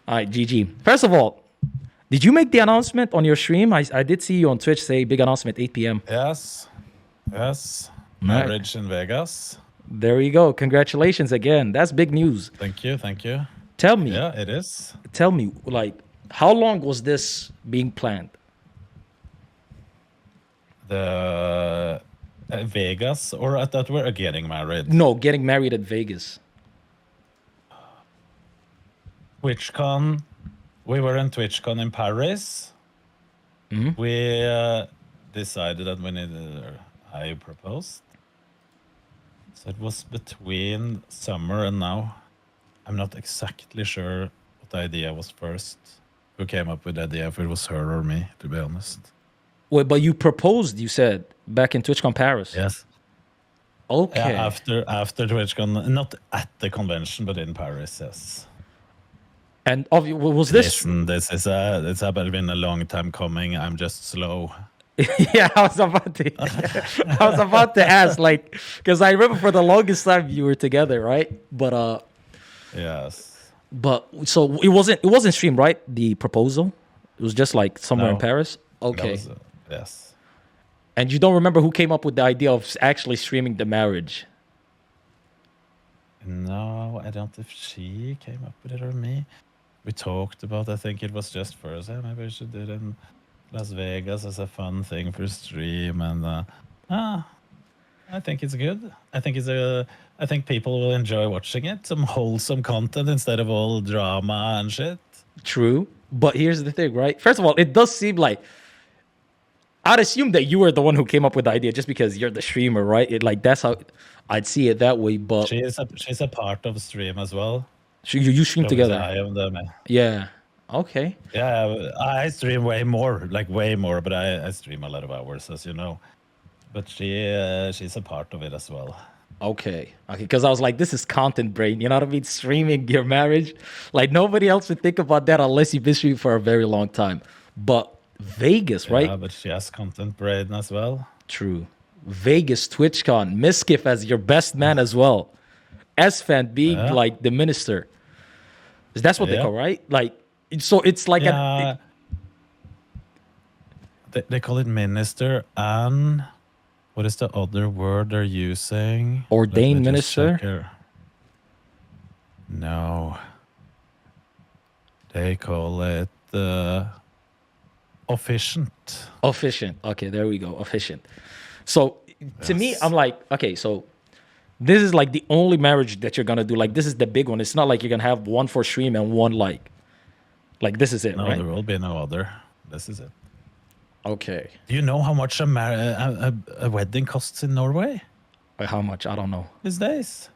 All right, GG. First of all, did you make the announcement on your stream? I did see you on Twitch say big announcement 8 p.m. Yes. Yes. Right. Marriage in Vegas. There you go. Congratulations again. That's big news. Thank you. Thank you. Tell me. Yeah, it is. Tell me, like, how long was this being planned? The Vegas, or at that we're getting married? No, getting married at Vegas. TwitchCon. We were in TwitchCon in Paris. We decided that we needed. I proposed. So it was between summer and now. I'm not exactly sure what the idea was first. Who came up with the idea? If it was her or me, to be honest. Wait, but you proposed, you said, back in TwitchCon Paris. Yes. Okay. Yeah, after TwitchCon, not at the convention, but in Paris. Yes. And was this? Listen, it's been a long time coming. I'm just slow. Yeah, I was about to ask, like, because I remember for the longest time you were together, right? But Yes. But so it wasn't streamed, right? The proposal, it was just like somewhere in Paris. Okay. Yes. And you don't remember who came up with the idea of actually streaming the marriage? No, I don't know if she came up with it or me. We talked about, I think it was just first. Yeah, maybe we should do it in Las Vegas as a fun thing for stream. And I think it's good. I think people will enjoy watching it. Some wholesome content instead of all drama and shit. True. But here's the thing, right? First of all, it does seem like I'd assume that you were the one who came up with the idea just because you're the streamer, right? That's how I'd see it that way. But she's a part of the stream as well. You stream together. I am yeah. Okay. Yeah, I stream way more, but I stream a lot of hours, as you know. But she's a part of it as well. Okay. Because I was like, this is content brain. You know what I mean? Streaming your marriage. Like, nobody else would think about that unless you've been streaming for a very long time. But Vegas, right? Yeah, but she has content brain as well. True. Vegas, TwitchCon, Miskif as your best man as well. S-Fan being like the minister. That's what they call, right? Like, so it's like they call it minister, and what is the other word they're using? Ordained minister? No. They call it officiant. Officiant. Okay, there we go. Officiant. So to me, I'm like, okay, so this is like the only marriage that you're gonna do. Like, this is the big one. It's not like you're gonna have one for stream and one like this is it, no, right? There will be no other. This is it. Okay. Do you know how much a wedding costs in Norway? How much? I don't know. These days.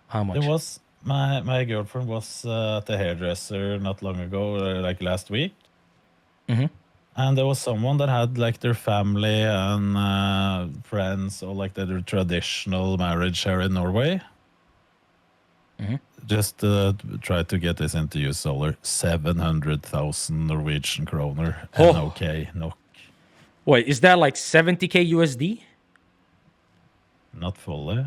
How much? There was my girlfriend was at the hairdresser not long ago, like last week. And there was someone that had like their family and friends, or like their traditional marriage here in Norway. Just try to get this into US dollar. 700,000 Norwegian kroner. NOK. NOK. Wait, is that like 70K USD? Not fully.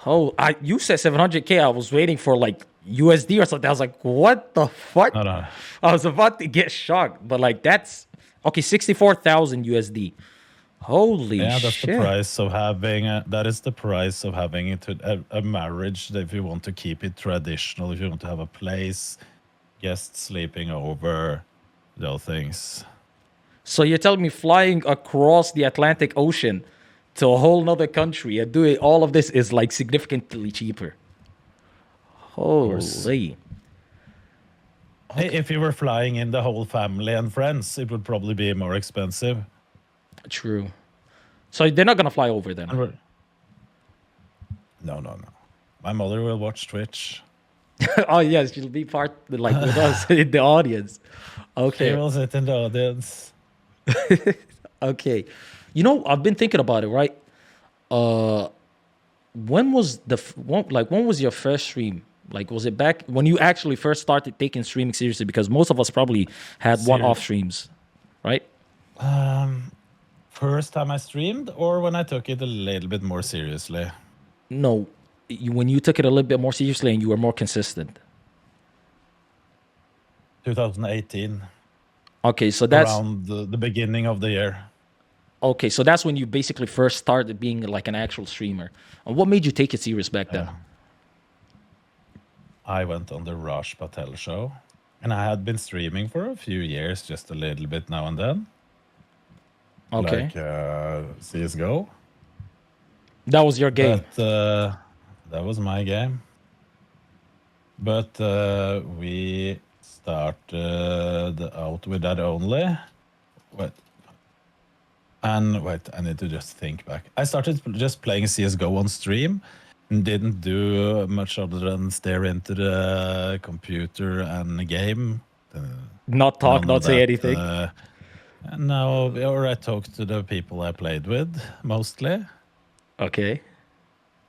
Oh, you said 700K. I was waiting for like USD or something. I was like, what the fuck? No. I was about to get shocked, but like that's okay. 64,000 USD. Holy shit! That's the price of having. That is the price of having a marriage. If you want to keep it traditional, if you want to have a place, guests sleeping over, those things. So you're telling me flying across the Atlantic Ocean to a whole nother country and doing all of this is like significantly cheaper? Holy. Okay. If you were flying in the whole family and friends, it would probably be more expensive. True. So they're not gonna fly over then? No. My mother will watch Twitch. Oh yes, she'll be part like with us in the audience. Okay. She will sit in the audience. Okay. You know, I've been thinking about it, right? When was when was your first stream? Like, was it back when you actually first started taking streaming seriously? Because most of us probably had one-off streams, right? First time I streamed, or when I took it a little bit more seriously? No, when you took it a little bit more seriously and you were more consistent. 2018, Okay, so that's around the beginning of the year. okay. So that's when you basically first started being like an actual streamer. And what made you take it serious back then? I went on the Raj Patel show, and I had been streaming for a few years, just a little bit now and then. Okay, Like CSGO. that was your game. But that was my game. But we started out with that only. Wait. And wait, I need to just think back. I started just playing CSGO on stream and didn't do much other than stare into the computer and the game. Not talk, None not of say that. anything. No, or I talked to the people I played with mostly. Okay.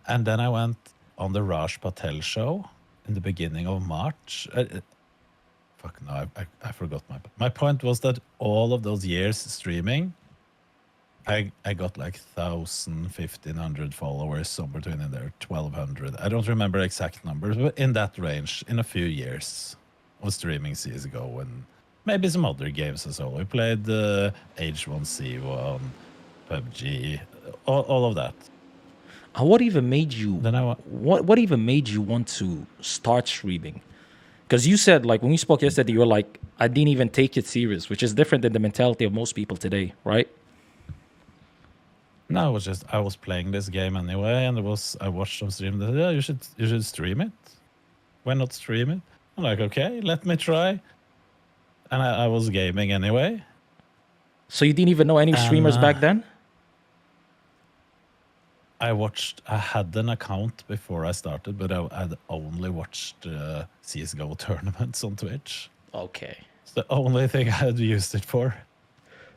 And then I went on the Raj Patel show in the beginning of March. Fuck no, I forgot my point was that all of those years streaming, I got like 1,000, 1,500 followers, somewhere between in there, 1,200. I don't remember exact numbers, but in that range, in a few years of streaming CSGO and maybe some other games as well. We played H1C1, PUBG, all of that. What even made you? Then I What even made you want to start streaming? Because you said like when we spoke yesterday, you were like, I didn't even take it serious, which is different than the mentality of most people today, right? No, it was just I was playing this game anyway, and I watched some stream that yeah, you should stream it. Why not stream it? I'm like, okay, let me try. And I was gaming anyway. So you didn't even know any streamers back then? I had an account before I started, but I'd only watched CSGO tournaments on Twitch. Okay. It's the only thing I had used it for.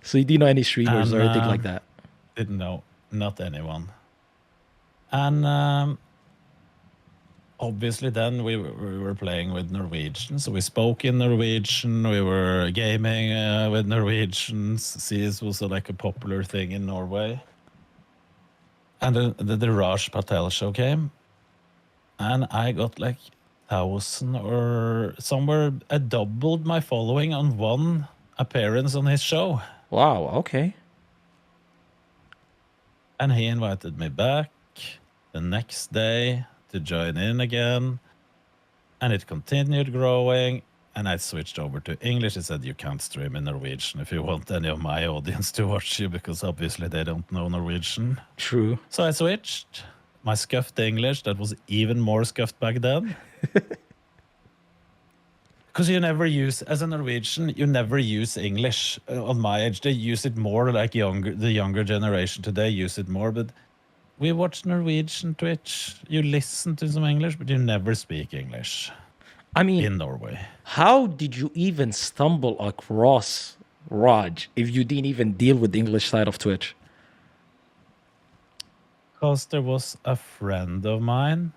So you didn't know any streamers or anything like that? Didn't know, not anyone. And obviously then we were playing with Norwegians, so we spoke in Norwegian, we were gaming with Norwegians. CS was like a popular thing in Norway. And the Raj Patel show came, and I got like 1,000 or somewhere. I doubled my following on one appearance on his show. Wow, okay. And he invited me back the next day to join in again. And it continued growing. And I switched over to English. He said, you can't stream in Norwegian if you want any of my audience to watch you, because obviously they don't know Norwegian. True. So I switched my scuffed English, that was even more scuffed back then. Because you never use, as a Norwegian, you never use English. On my age, they use it more, like the younger generation today use it more. But we watch Norwegian Twitch. You listen to some English, but you never speak English. I mean, in Norway. How did you even stumble across Raj if you didn't even deal with the English side of Twitch? Because there was a friend of mine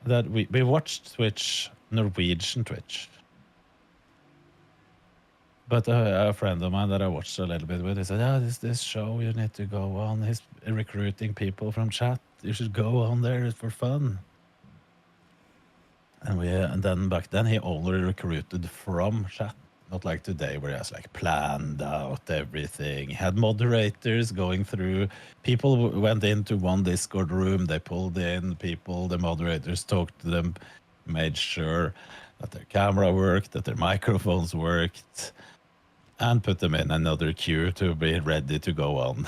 that we watched Twitch, Norwegian Twitch. But a friend of mine that I watched a little bit with, he said, this show, you need to go on. He's recruiting people from chat. You should go on there, it's for fun. And then back then he only recruited from chat, not like today where he has like planned out everything. He had moderators going through. People went into one Discord room, they pulled in people, the moderators talked to them, made sure that their camera worked, that their microphones worked, and put them in another queue to be ready to go on.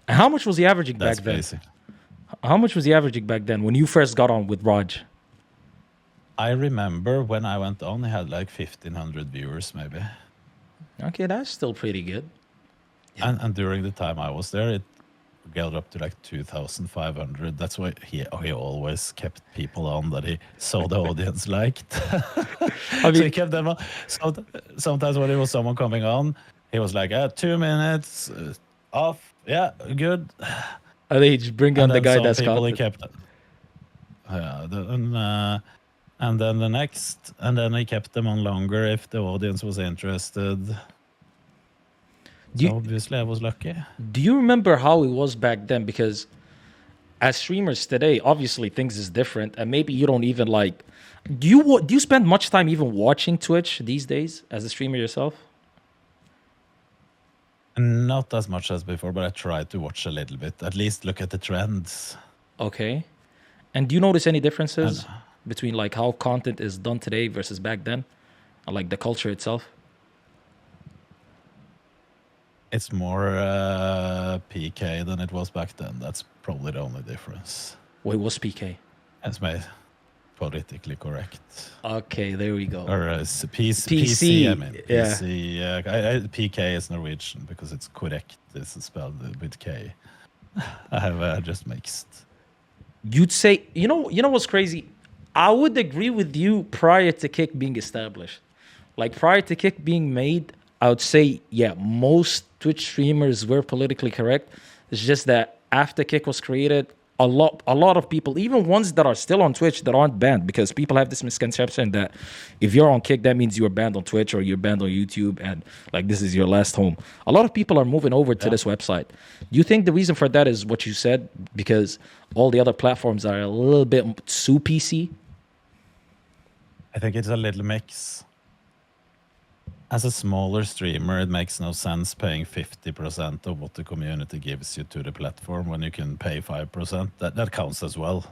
And how much was he averaging back then? How much was he averaging back then when you first got on with Raj? I remember when I went on, he had like 1,500 viewers, maybe. Okay, that's still pretty good. Yeah. And during the time I was there, it gathered up to like 2,500. That's why he always kept people on that he saw the audience liked. I mean, so he kept them on. So sometimes when there was someone coming on, he was like, 2 minutes off. Yeah, good. And they just bring on the guy that's people he kept. And then the next, and then he kept them on longer if the audience was interested. So obviously I was lucky. Do you remember how it was back then? Because as streamers today, obviously things is different, and maybe you don't even like. Do you spend much time even watching Twitch these days as a streamer yourself? Not as much as before, but I try to watch a little bit. At least look at the trends. Okay. And do you notice any And differences between like how content is done today versus back then, or like the culture itself? it's more PK than it was back then. That's probably the only difference. Wait, what's PK? That's my politically correct. Okay, there we go. Or PC, PC, I mean. yeah. PC, PK is Norwegian because it's correct. It's spelled with K. I have just mixed. You'd say, you know what's crazy? I would agree with you prior to Kick being established. Like prior to Kick being made, I would say, yeah, most Twitch streamers were politically correct. It's just that after Kick was created, a lot of people, even ones that are still on Twitch that aren't banned, because people have this misconception that if you're on Kick, that means you're banned on Twitch or you're banned on YouTube, and like this is your last home. A lot of people are moving over to this website. Do you think the reason for that is what you said, because all the other platforms are a little bit too PC? I think it's a little mix. As a smaller streamer, it makes no sense paying 50% of what the community gives you to the platform when you can pay 5%. That counts as well.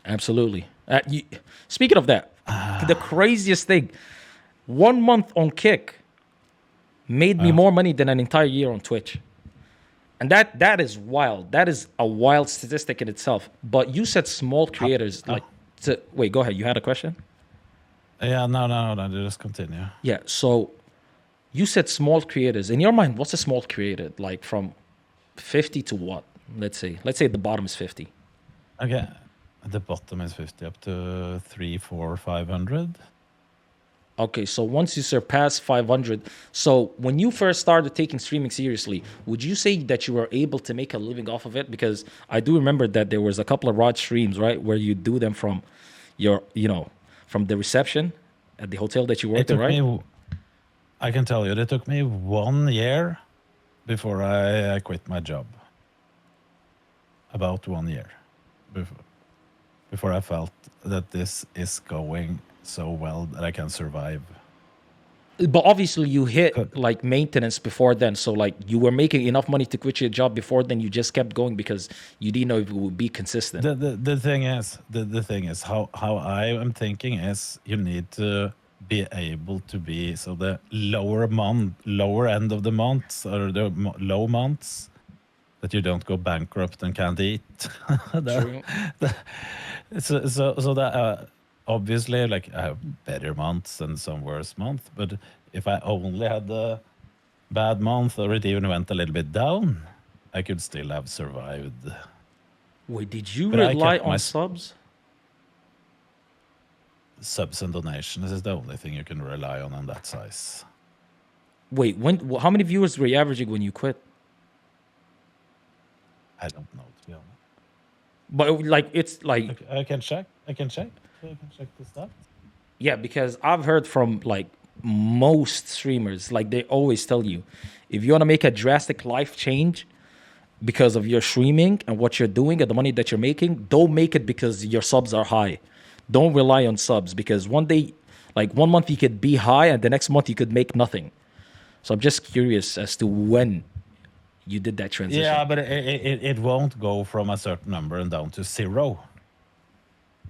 Absolutely. Speaking of that, the craziest thing, 1 month on Kick made me more money than an entire year on Twitch. And that is wild. That is a wild statistic in itself. But you said small creators wait, go ahead. You had a question? Yeah, no, just continue. Yeah, so you said small creators. In your mind, what's a small creator? Like from 50 to what? Let's say the bottom is 50. Okay, the bottom is 50 up to 3, 4, 500. Okay, so once you surpass 500, so when you first started taking streaming seriously, would you say that you were able to make a living off of it? Because I do remember that there was a couple of Rod streams, right, where you do them from your, from the reception at the hotel that you worked in, right? I can tell you, it took me 1 year before I quit my job. About 1 year before I felt that this is going so well that I can survive. But obviously you hit like maintenance before then. So like you were making enough money to quit your job before then. You just kept going because you didn't know if it would be consistent. The thing is how I am thinking is you need to be able to be so the lower end of the months or the low months that you don't go bankrupt and can't eat. True. So that obviously like I have better months and some worse months, but if I only had a bad month or it even went a little bit down, I could still have survived. Wait, did you But I rely kept my on subs? subs and donations is the only thing you can rely on that size. Wait, how many viewers were you averaging when you quit? I don't know, to be honest. But like it's like I can check. I can check the stats. yeah, because I've heard from like most streamers, like they always tell you, if you want to make a drastic life change because of your streaming and what you're doing and the money that you're making, don't make it because your subs are high. Don't rely on subs because one day, like 1 month you could be high and the next month you could make nothing. So I'm just curious as to when you did that transition. Yeah, but it won't go from a certain number and down to 0.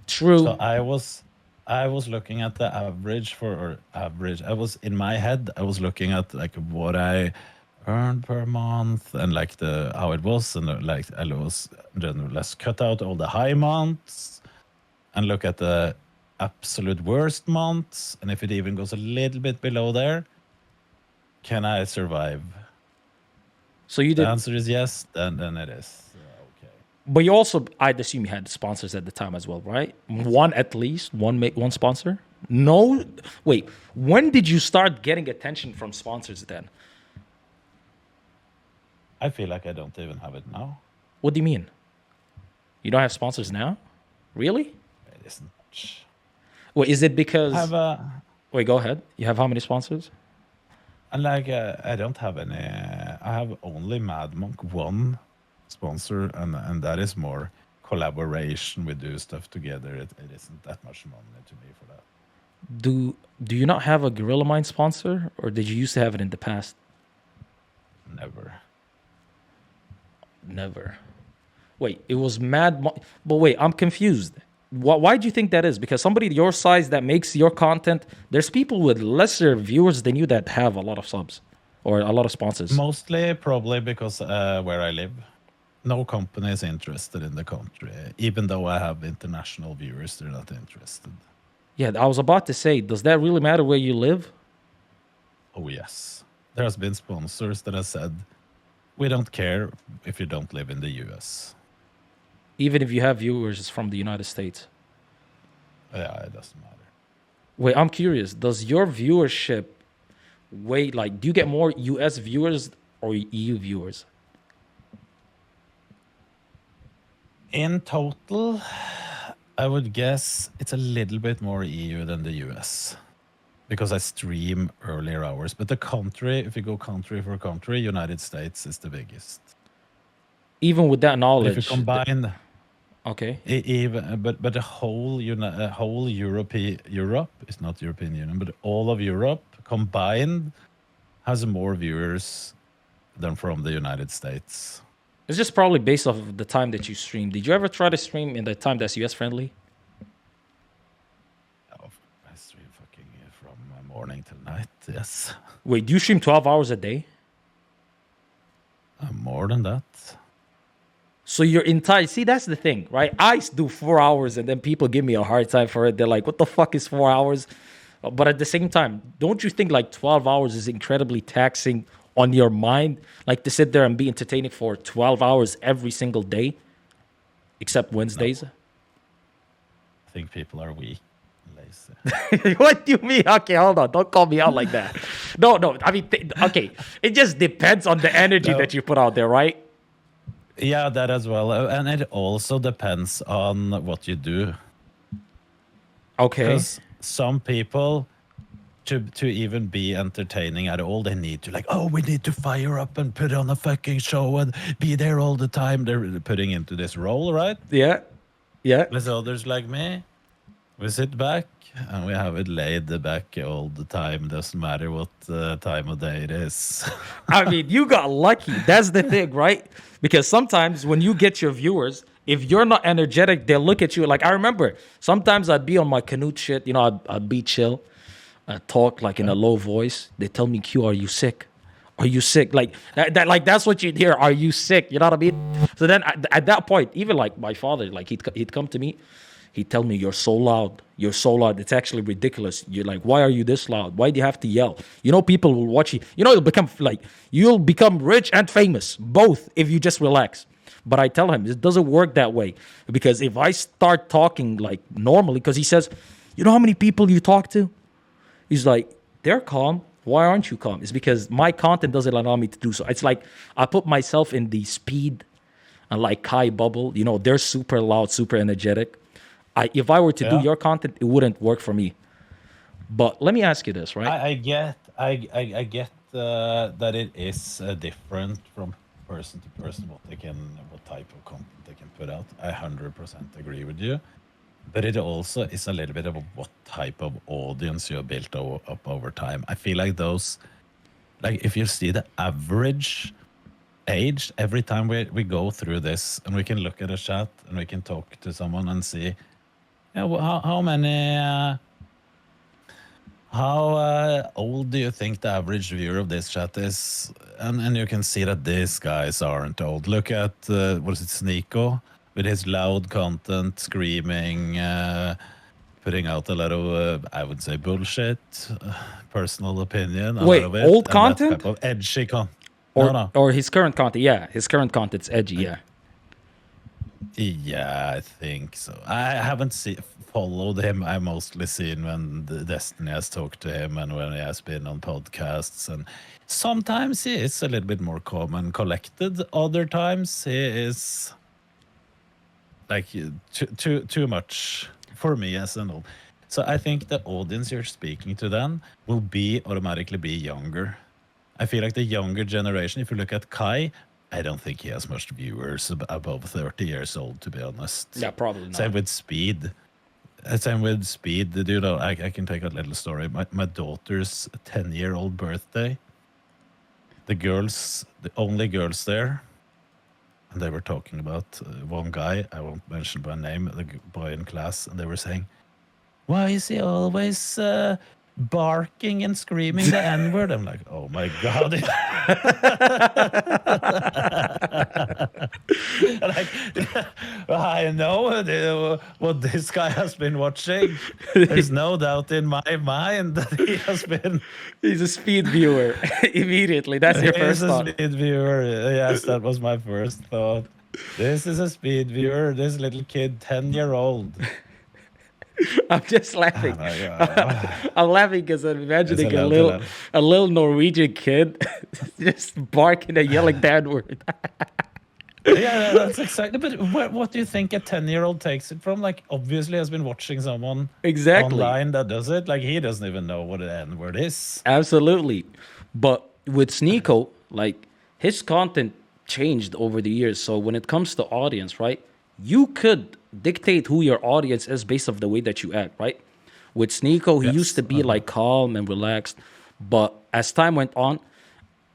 True. So I was looking at the average I was in my head, I was looking at like what I earned per month and like how it was, and like I was let's cut out all the high months and look at the absolute worst months, and if it even goes a little bit below there, can I survive? So you The did, answer is yes, then it is. Okay. but you also, I'd assume you had sponsors at the time as well, right? One at least, one sponsor. No, wait. When did you start getting attention from sponsors then? I feel like I don't even have it now. What do you mean? You don't have sponsors now? Really? It isn't much. Wait, is it because? I have a Wait, go ahead. You have how many sponsors? And like I don't have any. I have only Mad Monk one sponsor, and that is more collaboration. We do stuff together. It isn't that much money to me for that. Do you not have a Gorilla Mind sponsor, or did you used to have it in the past? Never. Never. Wait, it was but wait, I'm confused. Why do you think that is? Because somebody your size that makes your content, there's people with lesser viewers than you that have a lot of subs or a lot of sponsors. Mostly probably because where I live, no company is interested in the country. Even though I have international viewers, they're not interested. Yeah, I was about to say, does that really matter where you live? Oh, yes. There has been sponsors that have said, we don't care if you don't live in the US. Even if you have viewers from the United States? Yeah, it doesn't matter. Wait, I'm curious. Does your viewership do you get more US viewers or EU viewers? In total, I would guess it's a little bit more EU than the US because I stream earlier hours. But the country, if you go country for country, United States is the biggest. Even with that knowledge. If you combine, okay. But the whole Europe is not European Union, but all of Europe combined has more viewers than from the United States. It's just probably based off of the time that you stream. Did you ever try to stream in the time that's US friendly? Oh, I stream fucking from morning till night, yes. Wait, do you stream 12 hours a day? More than that. So your entire... See, that's the thing, right? I do 4 hours and then people give me a hard time for it. They're like, what the fuck is 4 hours? But at the same time, don't you think like 12 hours is incredibly taxing on your mind? Like to sit there and be entertaining for 12 hours every single day? Except Wednesdays? No. I think people are weak and lazy. What do you mean? Okay, hold on. Don't call me out like that. No. I mean, okay. It just depends on the energy that you put out there, right? Yeah, that as well. And it also depends on what you do. Okay. Because some people, to even be entertaining at all, they need to we need to fire up and put on a fucking show and be there all the time. They're putting into this role, right? Yeah. There's others like me. We sit back and we have it laid back all the time. Doesn't matter what time of day it is. I mean, you got lucky. That's the thing, right? Because sometimes when you get your viewers, if you're not energetic, they'll look at you. Like, I remember sometimes I'd be on my Knut shit. You know, I'd be chill. I'd talk like in a low voice. They tell me, Q, are you sick? Are you sick? Like that's what you'd hear. Are you sick? You know what I mean? So then at that point, even like my father, like he'd come to me. He'd tell me, you're so loud. You're so loud. It's actually ridiculous. You're like, why are you this loud? Why do you have to yell? You know, people will watch you. You know, you'll become rich and famous, both, if you just relax. But I tell him, it doesn't work that way. Because if I start talking like normally, because he says, you know how many people you talk to? He's like, they're calm. Why aren't you calm? It's because my content doesn't allow me to do so. It's like I put myself in the speed and like Kai bubble. You know, they're super loud, super energetic. If I were to do your content, it wouldn't work for me. But let me ask you this, right? I get that it is different from person to person what type of content they can put out. I 100% agree with you. But it also is a little bit of what type of audience you have built up over time. I feel like those, like if you see the average age, every time we go through this and we can look at a chat and we can talk to someone and see, how many, how old do you think the average viewer of this chat is? And you can see that these guys aren't old. Look at, what is it, Sneeko? With his loud content, screaming, putting out a lot of, I would say, bullshit, personal opinion. Wait, of it, old content? Type of edgy Or his current content. Yeah, his current content's edgy, yeah. Yeah, I think so. I haven't followed him. I mostly seen when the Destiny has talked to him and when he has been on podcasts. And sometimes he is a little bit more calm and collected. Other times he is like too much for me as an old. So I think the audience you're speaking to then will automatically be younger. I feel like the younger generation, if you look at Kai, I don't think he has much viewers above 30 years old, to be honest. Yeah, probably not. Same with Speed. Same with Speed. You know, I can take a little story. My daughter's 10-year-old birthday. The only girls there, and they were talking about one guy, I won't mention by name, the boy in class, and they were saying, why is he always barking and screaming the N-word? I'm like, oh my God. Like, I know what this guy has been watching. There's no doubt in my mind that he has been. He's a Speed viewer. Immediately, that's your first He's a thought. Speed viewer. Yes, that was my first thought. This is a Speed viewer. This little kid, 10-year-old. I'm just laughing. Oh my God. I'm laughing because I'm imagining It's allowed. a little Norwegian kid just barking and yelling that word. Yeah, that's exactly. But what do you think a 10-year-old takes it from? Like, obviously, has been watching someone Exactly. online that does it. Like, he doesn't even know what an N-word is. Absolutely. But with Sneeko, like his content changed over the years. So when it comes to audience, right, you could dictate who your audience is based off the way that you act, right? With Sneeko, he used to be like calm and relaxed. But as time went on,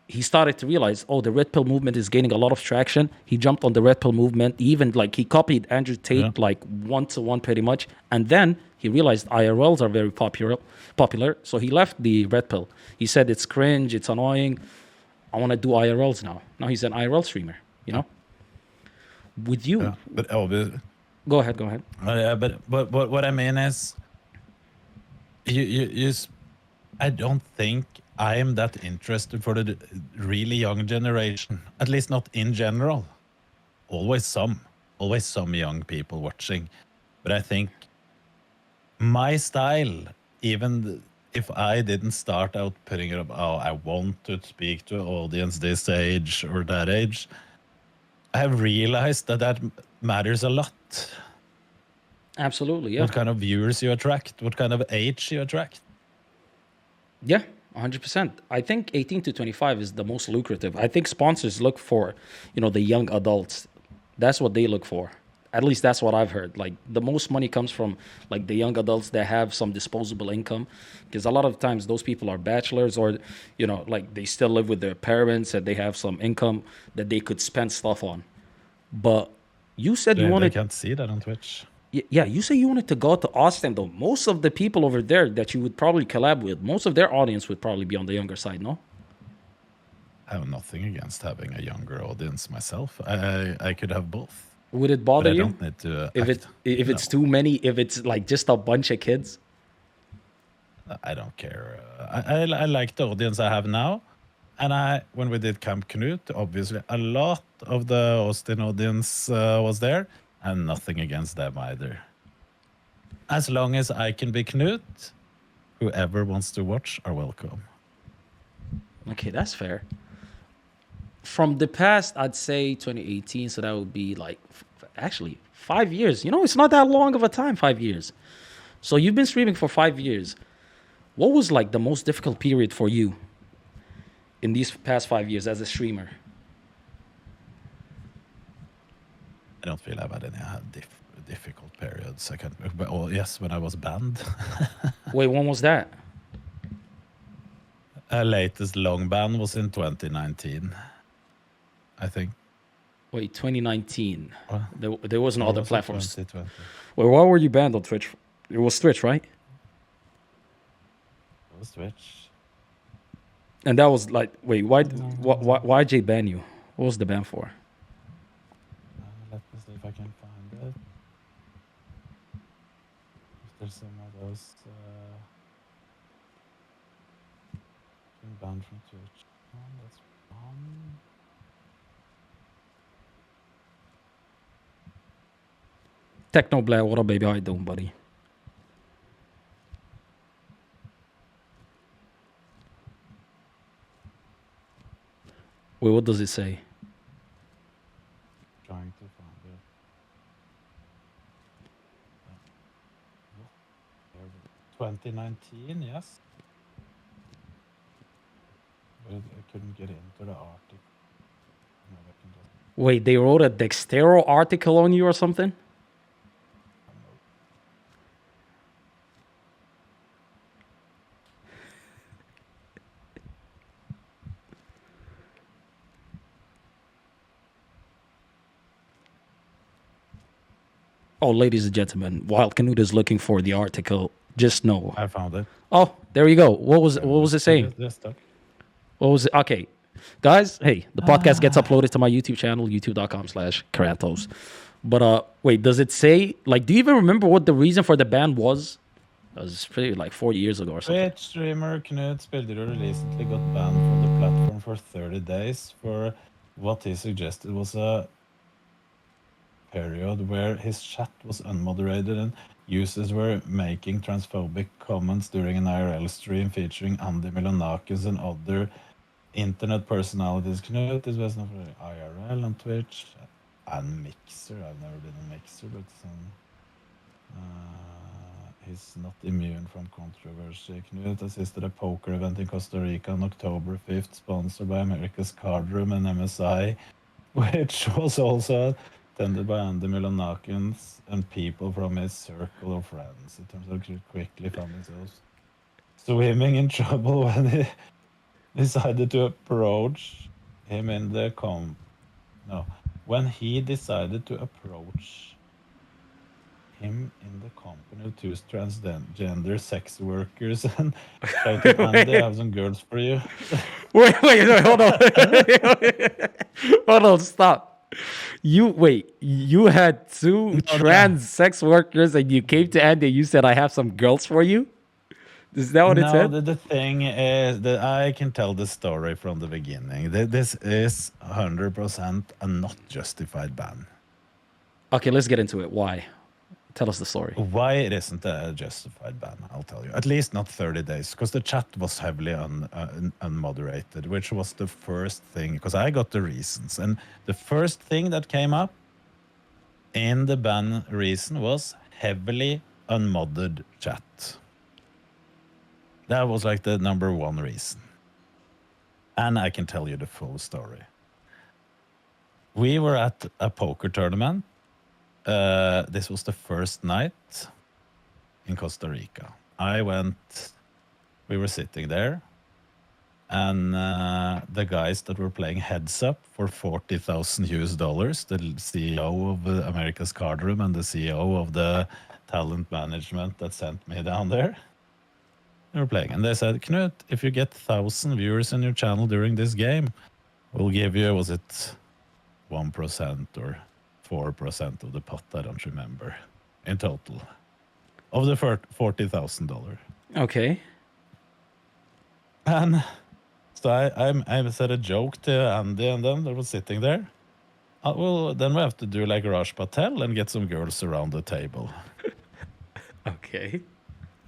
he started to realize, oh, the red pill movement is gaining a lot of traction. He jumped on the red pill movement. Even like he copied Andrew Tate like 1-to-1 pretty much. And then he realized IRLs are very popular. So he left the red pill. He said it's cringe, it's annoying. I want to do IRLs now. Now he's an IRL streamer, you know? With you. But Go ahead. but what I mean is, I don't think I am that interested for the really young generation. At least not in general. Always some young people watching. But I think my style, even if I didn't start out putting it up, oh, I want to speak to an audience this age or that age, I have realized that matters a lot. Absolutely, yeah. What kind of viewers you attract, what kind of age you attract. Yeah, 100%. I think 18 to 25 is the most lucrative. I think sponsors look for, the young adults. That's what they look for. At least that's what I've heard. Like the most money comes from like the young adults that have some disposable income, because a lot of times those people are bachelors or, like they still live with their parents and they have some income that they could spend stuff on. But you said you They wanted, can't see that on Twitch. yeah, you say you wanted to go to Austin though. Most of the people over there that you would probably collab with, most of their audience would probably be on the younger side, no? I have nothing against having a younger audience myself. I could have both. Would it bother But I you don't need to if act. it's too many? If it's like just a bunch of kids? I don't care. I like the audience I have now. And when we did Camp Knut, obviously a lot of the Austin audience was there, and nothing against them either. As long as I can be Knut, whoever wants to watch are welcome. Okay, that's fair. From the past, I'd say 2018, so that would be like actually 5 years. It's not that long of a time, 5 years. So you've been streaming for 5 years. What was like the most difficult period for you in these past 5 years as a streamer? I don't feel I've had any difficult periods. I can't. But yes, when I was banned. Wait, when was that? Latest long ban was in 2019, I think. Wait, 2019. What? There was no Or other was it platforms. 2020? Wait, why were you banned on Twitch? It was Twitch, right? It was Twitch. And that was like, wait, why Jay ban you? What was the ban for? Let me see if I can find it. If there's some of those been banned from Twitch. That's one. Techno Black, what up, baby? How you doing, buddy? Wait, what does it say? Trying to find it. 2019, yes. But I couldn't get into the article. Wait, they wrote a Dextero article on you or something? Oh, ladies and gentlemen, while Knut is looking for the article, just know. I found it. Oh, there you go. What was it saying? Just talk. What was it? Okay. Guys, hey, the podcast gets uploaded to my YouTube channel, youtube.com/Karatos. But wait, does it say, like, do you even remember what the reason for the ban was? That was pretty like 40 years ago or something. Twitch streamer Knut Spilderud recently got banned from the platform for 30 days for what he suggested was a period where his chat was unmoderated and users were making transphobic comments during an IRL stream featuring Andy Milonakis and other internet personalities. Knut is best known for IRL on Twitch and Mixer. I've never been on Mixer, but he's not immune from controversy. Knut assisted a poker event in Costa Rica on October 5th, sponsored by America's Card Room and MSI, which was also attended by Andy Milonakis and people from his circle of friends. In terms of quickly found himself swimming in trouble when he decided to approach him in the when he decided to approach him in the company of two transgender sex workers and shouted, Andy, I have some girls for you. Wait, hold on. Hold on, stop. You had two trans sex workers and you came to Andy and you said, I have some girls for you? Is that what it said? No, the thing is that I can tell the story from the beginning. This is 100% a not justified ban. Okay, let's get into it. Why? Tell us the story. Why it isn't a justified ban, I'll tell you. At least not 30 days, because the chat was heavily unmoderated, which was the first thing, because I got the reasons. And the first thing that came up in the ban reason was heavily unmodded chat. That was like the number one reason. And I can tell you the full story. We were at a poker tournament. This was the first night in Costa Rica. We were sitting there, and the guys that were playing heads up for $40,000 US, the CEO of America's Card Room and the CEO of the talent management that sent me down there, they were playing. And they said, Knut, if you get 1,000 viewers in your channel during this game, we'll give you, was it 1% or 4% of the pot, I don't remember, in total, of the $40,000. Okay. And so I said a joke to Andy and them that was sitting there. Well, then we have to do like Raj Patel and get some girls around the table. Okay.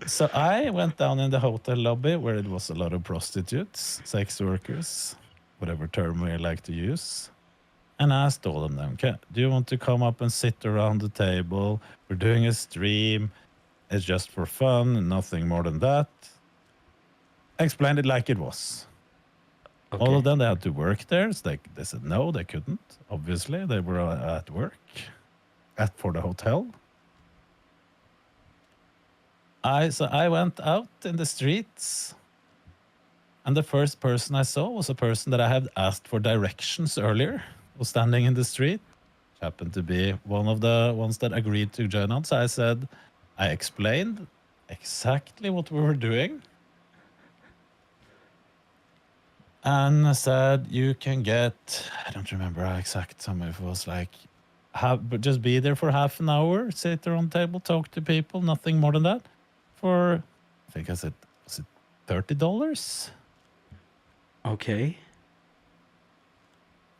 So I went down in the hotel lobby where it was a lot of prostitutes, sex workers, whatever term we like to use. And I asked all of them, do you want to come up and sit around the table? We're doing a stream. It's just for fun, nothing more than that. I explained it like it was. Okay. All of them, they had to work there. So they said no, they couldn't. Obviously, they were at work for the hotel. So I went out in the streets. And the first person I saw was a person that I had asked for directions earlier. Was standing in the street, happened to be one of the ones that agreed to join on. So I explained exactly what we were doing. And I said, you can get, I don't remember how exact some of it was like, but just be there for half an hour, sit there on the table, talk to people, nothing more than that. For, I think I said, was it $30? Okay.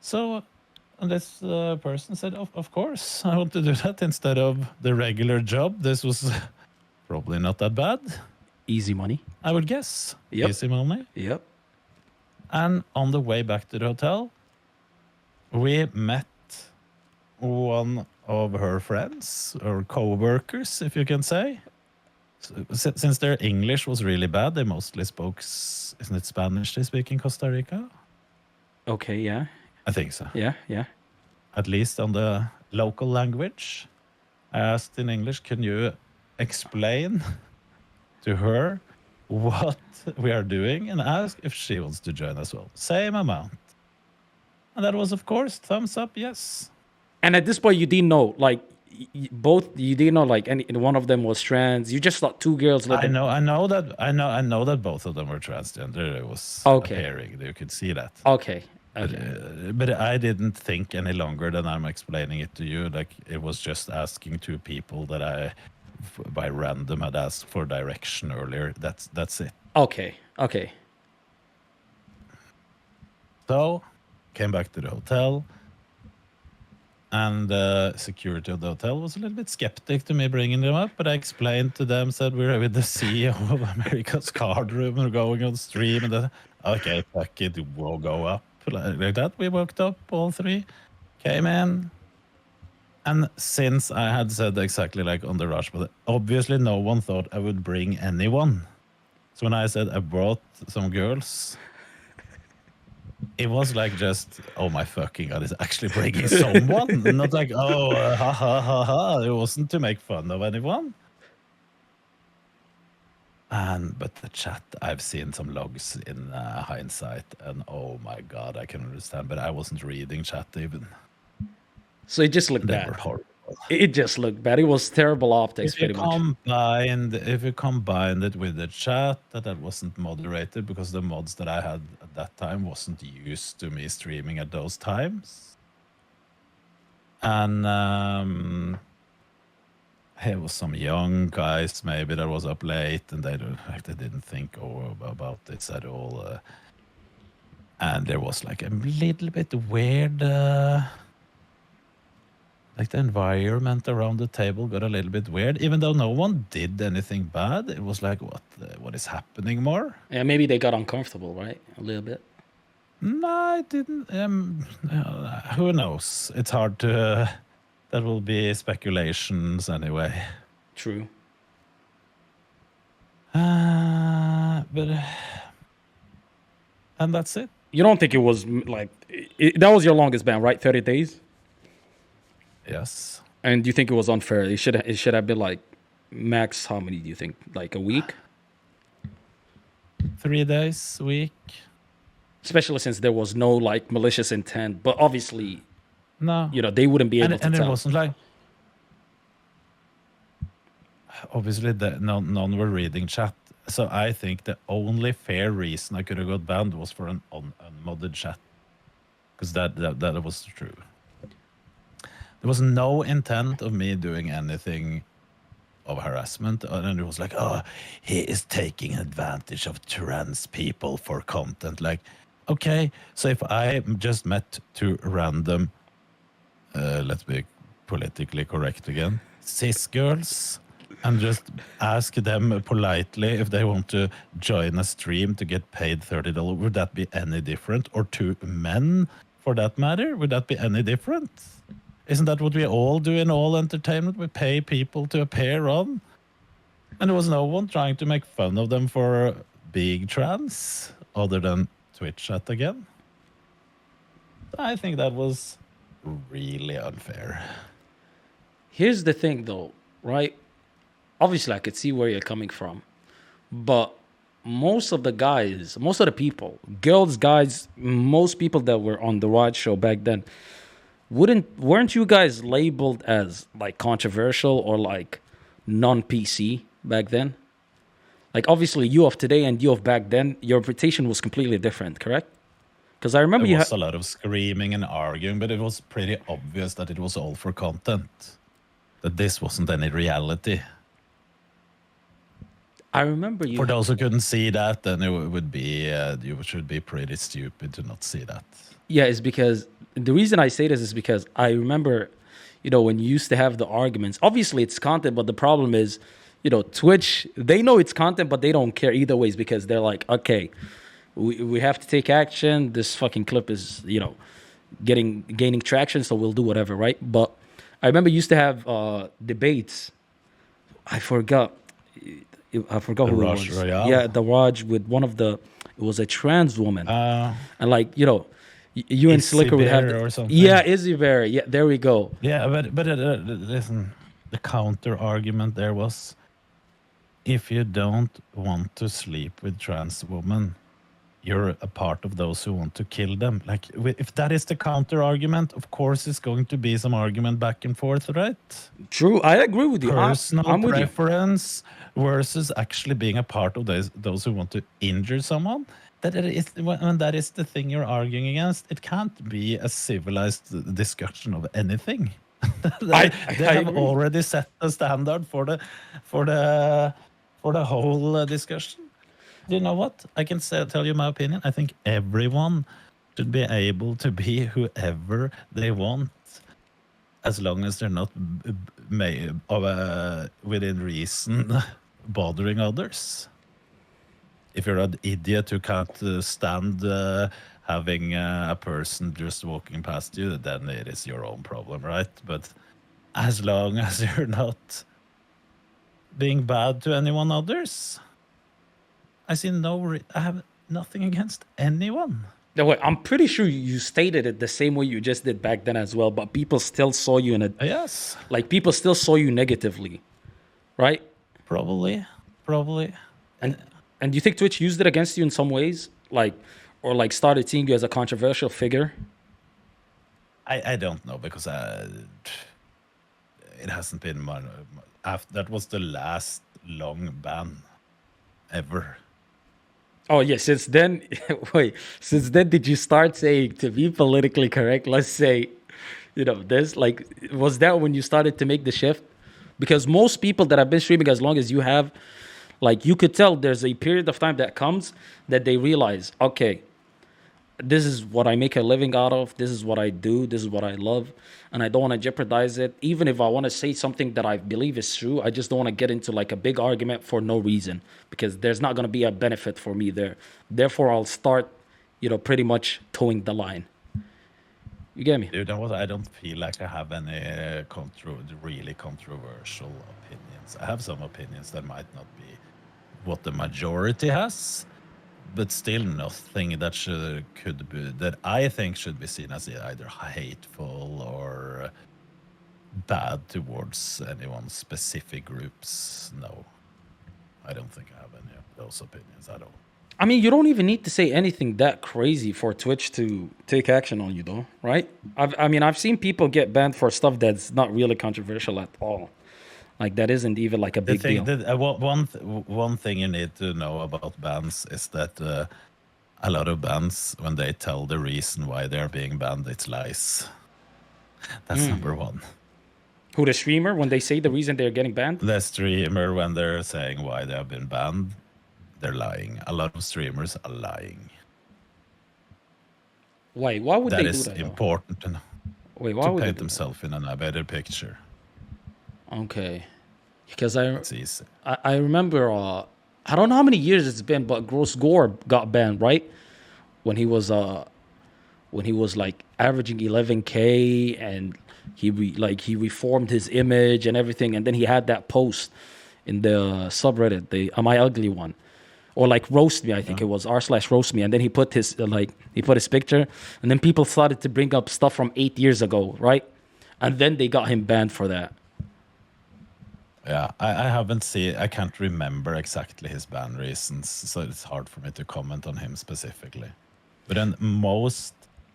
So and this person said, of course, I want to do that instead of the regular job. This was probably not that bad. Easy money. I would guess. Yep. Easy money. Yep. And on the way back to the hotel, we met one of her friends, or co-workers, if you can say. So, since their English was really bad, they mostly spoke, isn't it Spanish they speak in Costa Rica? Okay, yeah. I think so. Yeah, yeah. At least on the local language. I asked in English, can you explain to her what we are doing and ask if she wants to join as well? Same amount. And that was, of course, thumbs up, yes. And at this point, you didn't know, like, both, you didn't know, like, any one of them was trans. You just thought two girls I know that both of them were transgender. It was Okay. appearing. You could see that. Okay. But, Okay. but I didn't think any longer than I'm explaining it to you. Like it was just asking two people that I, by random, had asked for direction earlier. That's it. Okay. Okay. So, came back to the hotel, and the security of the hotel was a little bit skeptic to me bringing them up. But I explained to them, said we're with the CEO of America's card room, we're going on stream, and then okay, fuck it, we'll go up like that. We walked up, all three came in. And since I had said exactly like on the rush, but obviously no one thought I would bring anyone. So when I said I brought some girls, it was like just, oh my fucking God, it's actually bringing someone. Not like, oh, ha ha ha ha. It wasn't to make fun of anyone. But the chat, I've seen some logs in hindsight, and oh my God, I can understand, but I wasn't reading chat even. So it just looked They bad. were horrible. It just looked bad. It was terrible optics, If you pretty much. if you combined it with the chat, that wasn't moderated because the mods that I had at that time wasn't used to me streaming at those times. And it was some young guys maybe that was up late and they didn't think about this at all. And there was like a little bit weird, like the environment around the table got a little bit weird, even though no one did anything bad. It was like, what is happening more? Yeah, maybe they got uncomfortable, right? A little bit. No, I didn't. Who knows? It's hard to. That will be speculations anyway. True. But and that's it. You don't think it was like that was your longest ban, right? 30 days. Yes. And do you think it was unfair? It should have been like max. How many do you think? Like a week? 3 days, week. Especially since there was no like malicious intent, but obviously, No. they wouldn't be able to And tell. it wasn't like. Obviously, none were reading chat. So I think the only fair reason I could have got banned was for an unmodded chat. Because that was true. There was no intent of me doing anything of harassment. And it was like, oh, he is taking advantage of trans people for content. Like, okay, so if I just met two random, let's be politically correct again, cis girls, and just ask them politely if they want to join a stream to get paid $30, would that be any different? Or two men, for that matter, would that be any different? Isn't that what we all do in all entertainment? We pay people to appear on. And there was no one trying to make fun of them for being trans, other than Twitch chat again. I think that was really unfair. Here's the thing, though, right? Obviously, I could see where you're coming from, but most of the people, girls, guys, most people that were on the Rod show back then, weren't you guys labeled as like controversial or like non-PC back then? Like obviously you of today and you of back then, your reputation was completely different, correct? Because I remember there was a lot of screaming and arguing, but it was pretty obvious that it was all for content, that this wasn't any reality. I remember you. For those who couldn't see that, then it would be you should be pretty stupid to not see that. Yeah, it's because the reason I say this is because I remember, when you used to have the arguments. Obviously, it's content, but the problem is, Twitch, they know it's content, but they don't care either ways because they're like, okay, we have to take action. This fucking clip is, gaining traction, so we'll do whatever, right? But I remember you used to have debates. I forgot who it was. Royale? Yeah, the Raj with it was a trans woman. And like, You and Izzy Slicker would have Bear or something. yeah, Izzy Bear. Yeah, there we go. Yeah, but listen, the counter argument there was, if you don't want to sleep with trans women, you're a part of those who want to kill them. Like, if that is the counter argument, of course, it's going to be some argument back and forth, right? True, I agree with you. Personal I'm with you. preference versus actually being a part of those who want to injure someone. That it is, when that is the thing you're arguing against, it can't be a civilized discussion of anything. I They have agree. already set the standard for the whole discussion. You know what? I can tell you my opinion. I think everyone should be able to be whoever they want, as long as they're not within reason bothering others. If you're an idiot who can't stand having a person just walking past you, then it is your own problem, right? But as long as you're not being bad to anyone others, I see I have nothing against anyone. No, wait, I'm pretty sure you stated it the same way you just did back then as well, but people still saw you in a Yes, like people still saw you negatively, right? probably. And do you think Twitch used it against you in some ways, like, or like started seeing you as a controversial figure? I don't know, because it hasn't been that was the last long ban ever. Oh yeah, since then, wait, since then did you start saying, to be politically correct, let's say, this, like, was that when you started to make the shift? Because most people that have been streaming as long as you have, like, you could tell there's a period of time that comes that they realize, okay, this is what I make a living out of. This is what I do. This is what I love. And I don't want to jeopardize it. Even if I want to say something that I believe is true, I just don't want to get into like a big argument for no reason, because there's not going to be a benefit for me there. Therefore, I'll start, pretty much towing the line. You get me? You know what? I don't feel like I have any really controversial opinions. I have some opinions that might not be what the majority has, but still nothing that that I think should be seen as either hateful or bad towards anyone's specific groups. No, I don't think I have any of those opinions at all. I mean, you don't even need to say anything that crazy for Twitch to take action on you, though, right? I've seen people get banned for stuff that's not really controversial at all. Like, that isn't even like a big deal. One thing you need to know about bans is that a lot of bans, when they tell the reason why they're being banned, it's lies. That's number one. Who, the streamer, when they say the reason they're getting banned? The streamer, when they're saying why they have been banned, they're lying. A lot of streamers are lying. Why? Why would they do that? That is important to know. Wait, why would they paint do themselves in a better picture. that? Okay, because It's easy. I remember I don't know how many years it's been, but Gross Gore got banned, right? When he was like averaging 11K, and he reformed his image and everything, and then he had that post in the subreddit, the Am I Ugly one, or like roast me, I think it was r/roast me, and then he put his his picture, and then people started to bring up stuff from 8 years ago, right? And then they got him banned for that. Yeah, I haven't seen. I can't remember exactly his ban reasons, so it's hard for me to comment on him specifically. But then most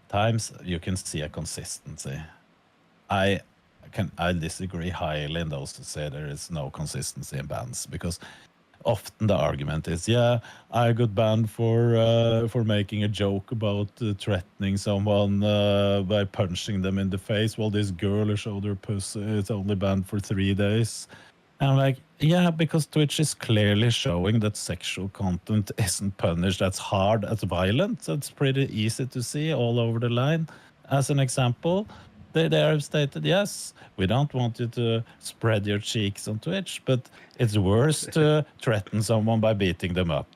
times you can see a consistency. I disagree highly in those who say there is no consistency in bans, because often the argument is, yeah, I got banned for making a joke about threatening someone by punching them in the face. Well, this girl who showed her pussy, it's only banned for 3 days. And I'm like, yeah, because Twitch is clearly showing that sexual content isn't punished as hard as violence. It's pretty easy to see all over the line. As an example, they have stated, yes, we don't want you to spread your cheeks on Twitch, but it's worse to threaten someone by beating them up.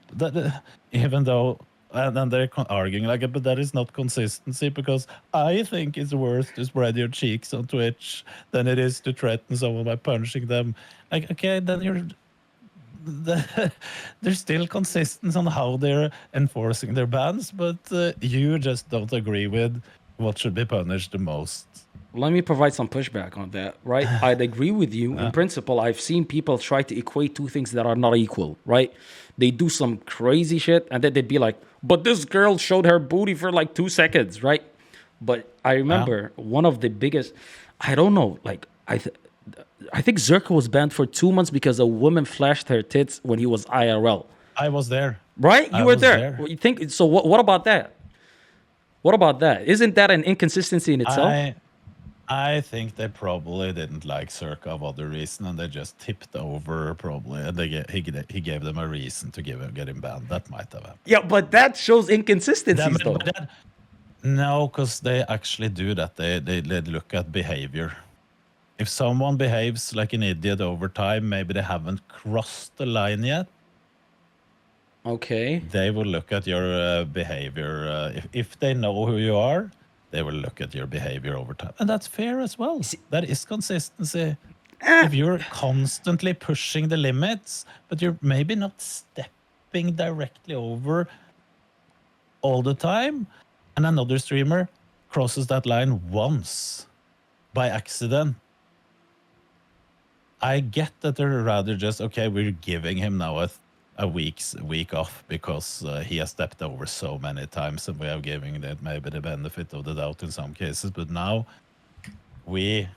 Even though, and then they're arguing like, but that is not consistency, because I think it's worse to spread your cheeks on Twitch than it is to threaten someone by punching them. Like, okay, then they're still consistent on how they're enforcing their bans, but you just don't agree with what should be punished the most. Let me provide some pushback on that, right? I'd agree with you. In principle, I've seen people try to equate two things that are not equal, right? They do some crazy shit and then they'd be like, but this girl showed her booty for like 2 seconds, right? But I Yeah, remember one of the biggest, I don't know, like, I think Zerka was banned for 2 months because a woman flashed her tits when he was IRL, I was there. right? You I were was there. there. What you think? So what about that? What about that? Isn't that an inconsistency in itself? I I think they probably didn't like Circa of other reason, and they just tipped over probably, and he gave them a reason to get him banned. That might have happened. Yeah, but that shows That, inconsistencies, but though. that, no, because they actually do that. They look at behavior. If someone behaves like an idiot over time, maybe they haven't crossed the line yet. Okay. They will look at your behavior. If they know who you are, they will look at your behavior over time, and that's fair as well. See, That is consistency. eh, If you're constantly pushing the limits, but you're maybe not stepping directly over all the time, and another streamer crosses that line once by accident, I get that they're rather just, okay, we're giving him now a week off because he has stepped over so many times, and we are giving that maybe the benefit of the doubt in some cases, but now we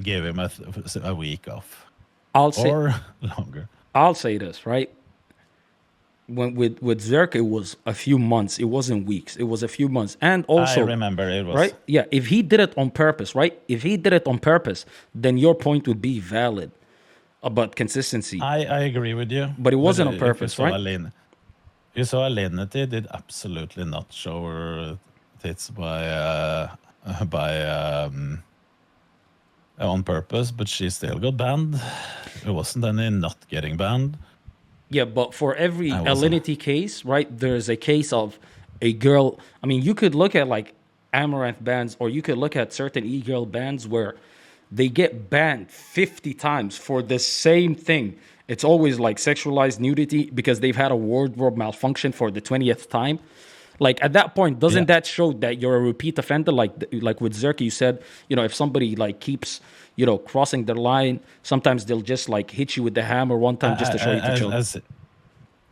give him a week off I'll say or longer. I'll say this, right? When with Zerk, it was a few months. It wasn't weeks. It was a few months. And I also, remember it was. right? Yeah, if he did it on purpose, right? If he did it on purpose, then your point would be valid about consistency. I agree with you. But it But wasn't on if purpose, right? You saw Alinity did absolutely not show her tits by on purpose, but she still got banned. There wasn't any not getting banned. Yeah, but for every I wasn't. Alinity case, right, there's a case of a girl. I mean, you could look at like Amaranth bands, or you could look at certain e-girl bands where they get banned 50 times for the same thing. It's always like sexualized nudity because they've had a wardrobe malfunction for the 20th time. Like at that point, doesn't Yeah. that show that you're a repeat offender? Like with Zerky, you said, if somebody like keeps, crossing their line, sometimes they'll just like hit you with the hammer one time just to show you to chill.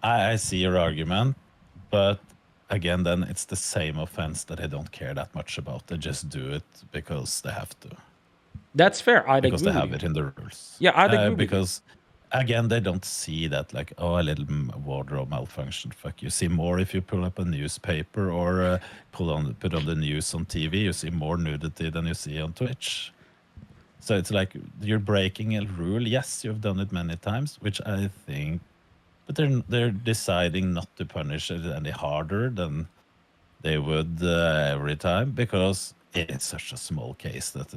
I see your argument, but again, then it's the same offense that they don't care that much about. They just do it because they have to, That's fair. I'd because agree they with have you. it in the rules. Yeah, I'd agree with you. Because again, they don't see that like, oh, a little wardrobe malfunction. Fuck, you see more if you pull up a newspaper or put on the news on TV. You see more nudity than you see on Twitch. So it's like you're breaking a rule. Yes, you've done it many times, which I think, but they're deciding not to punish it any harder than they would every time, because it's such a small case that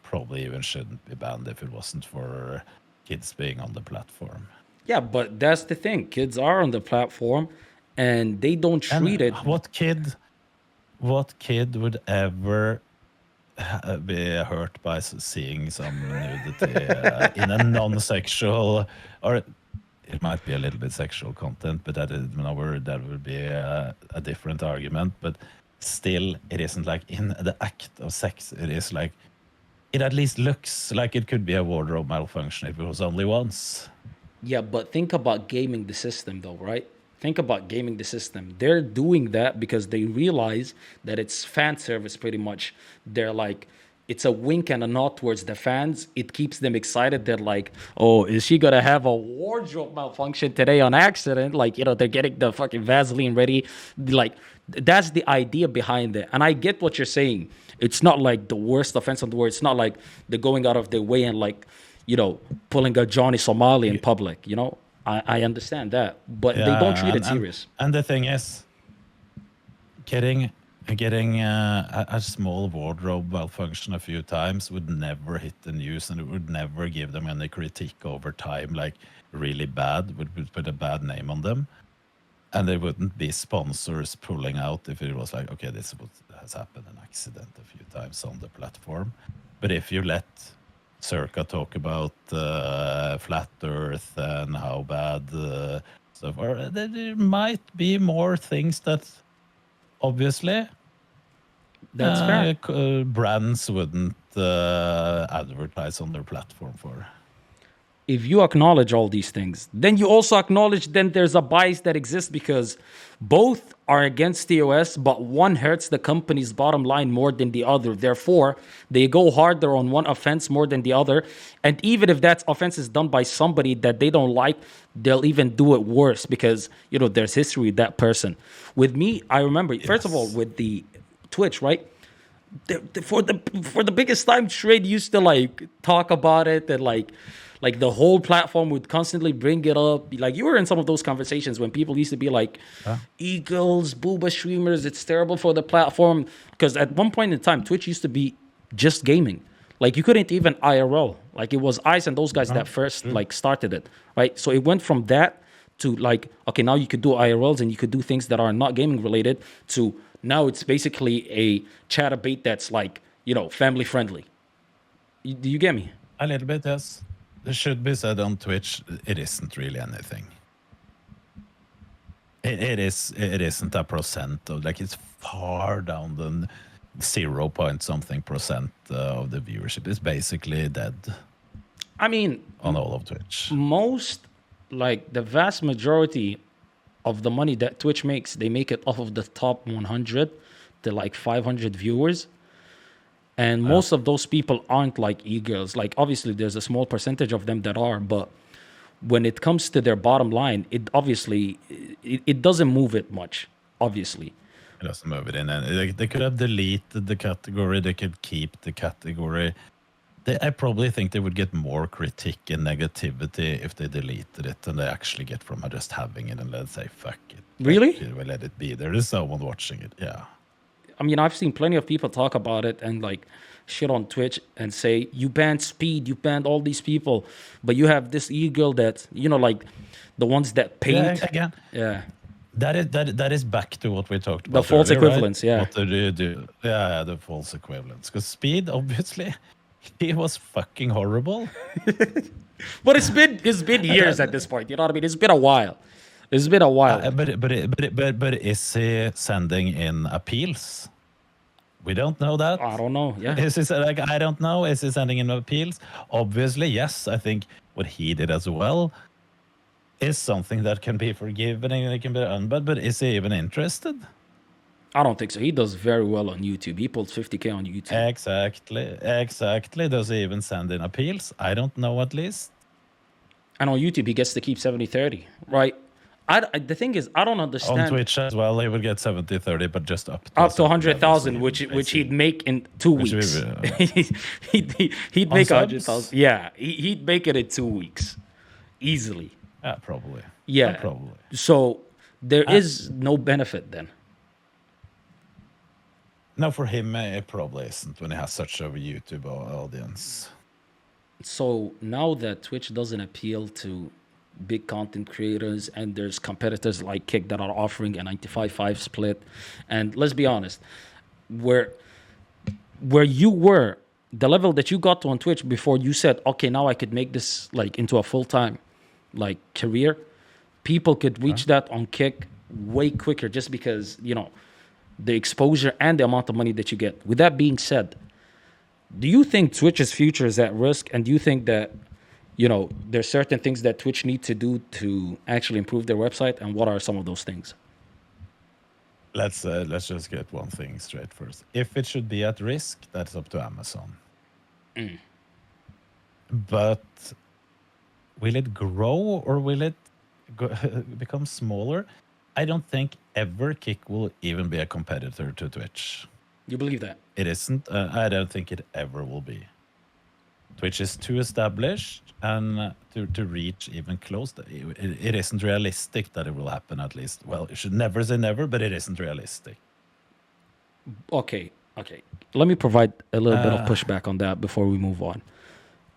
probably even shouldn't be banned if it wasn't for kids being on the platform. Yeah, but that's the thing. Kids are on the platform and they don't treat And it. what kid would ever be hurt by seeing some nudity in a non-sexual, or it might be a little bit sexual content, but that would be a different argument. But still, it isn't like in the act of sex. It is like, it at least looks like it could be a wardrobe malfunction if it was only once. Yeah, but think about gaming the system, though, right? Think about gaming the system. They're doing that because they realize that it's fan service pretty much. They're like, it's a wink and a nod towards the fans. It keeps them excited. They're like, oh, is she going to have a wardrobe malfunction today on accident? Like, they're getting the fucking Vaseline ready. Like, that's the idea behind it. And I get what you're saying. It's not like the worst offense in the world. It's not like they're going out of their way and like, pulling a Johnny Somali in public, I understand that, but they don't treat it serious. And the thing is, getting a small wardrobe malfunction a few times would never hit the news, and it would never give them any critique over time, like really bad, would put a bad name on them. And there wouldn't be sponsors pulling out if it was like, okay, this is what has happened, an accident a few times on the platform. But if you let circa talk about flat Earth and how bad stuff are. There might be more things that obviously That's fair. brands wouldn't advertise on their platform for. If you acknowledge all these things, then you also acknowledge then there's a bias that exists because both are against TOS, but one hurts the company's bottom line more than the other. Therefore, they go harder on one offense more than the other. And even if that offense is done by somebody that they don't like, they'll even do it worse because, there's history with that person. With me, I remember, first of all, with the Twitch, right? For the biggest time, Trade used to talk about it and the whole platform would constantly bring it up. Like you were in some of those conversations when people used to be like, Eagles, booba streamers, it's terrible for the platform. Because at one point in time, Twitch used to be just gaming. Like you couldn't even IRL. Like it was Ice and those guys that first started it, right? So it went from that to okay, now you could do IRLs and you could do things that are not gaming related to now it's basically a chatterbait that's family friendly. Do you get me? A little bit, yes. It should be said on Twitch, it isn't really anything. It isn't a percent of it's far down the 0 point something percent of the viewership. It's basically dead. I mean, on all of Twitch, most the vast majority of the money that Twitch makes, they make it off of the top 100 to 500 viewers. And most of those people aren't e-girls. Obviously, there's a small percentage of them that are, but when it comes to their bottom line, it obviously it doesn't move it much, obviously. It doesn't move it in. And they could have deleted the category. They could keep the category. I probably think they would get more critique and negativity if they deleted it than they actually get from just having it and let's say, fuck it. Really? We'll let it be. There is someone watching it. Yeah. I mean, I've seen plenty of people talk about it and shit on Twitch and say, you banned Speed, you banned all these people, but you have this e-girl that, the ones that paint. Yeah, again. Yeah. That is back to what we talked about. The false earlier, equivalence, right? yeah. What do you do? Yeah, the false equivalence. Because Speed, obviously, he was fucking horrible. But it's been years at this point. You know what I mean? It's been a while. It's been a while. But is he sending in appeals? We don't know that. I don't know. Yeah. Is he I don't know. Is he sending in appeals? Obviously, yes. I think what he did as well is something that can be forgiven and it can be unbanned. But is he even interested? I don't think so. He does very well on YouTube. He pulls 50K on YouTube. Exactly. Does he even send in appeals? I don't know, at least. And on YouTube, he gets to keep 70-30, right? The thing is, I don't understand. On Twitch as well, he would get 70-30, but just up to 100,000, which he'd make in 2 weeks. He'd make 100,000. Yeah, he'd make it in 2 weeks, easily. Yeah, probably. Yeah, probably. So there is no benefit then. No, for him, it probably isn't when he has such a YouTube audience. So now that Twitch doesn't appeal to big content creators and there's competitors like Kick that are offering a 95-5 split, and let's be honest, where you were, the level that you got to on Twitch before you said, okay, now I could make this into a full-time career, people could reach that on Kick way quicker just because the exposure and the amount of money that you get. With that being said, do you think Twitch's future is at risk? And do you think that, there's certain things that Twitch need to do to actually improve their website? And what are some of those things? Let's just get one thing straight first. If it should be at risk, that's up to Amazon. But will it grow or will it become smaller? I don't think ever Kick will even be a competitor to Twitch. You believe that? It isn't. I don't think it ever will be. Twitch is too established, and to reach even close, it isn't realistic that it will happen, at least. Well, you should never say never, but it isn't realistic. Okay. Let me provide a little bit of pushback on that before we move on.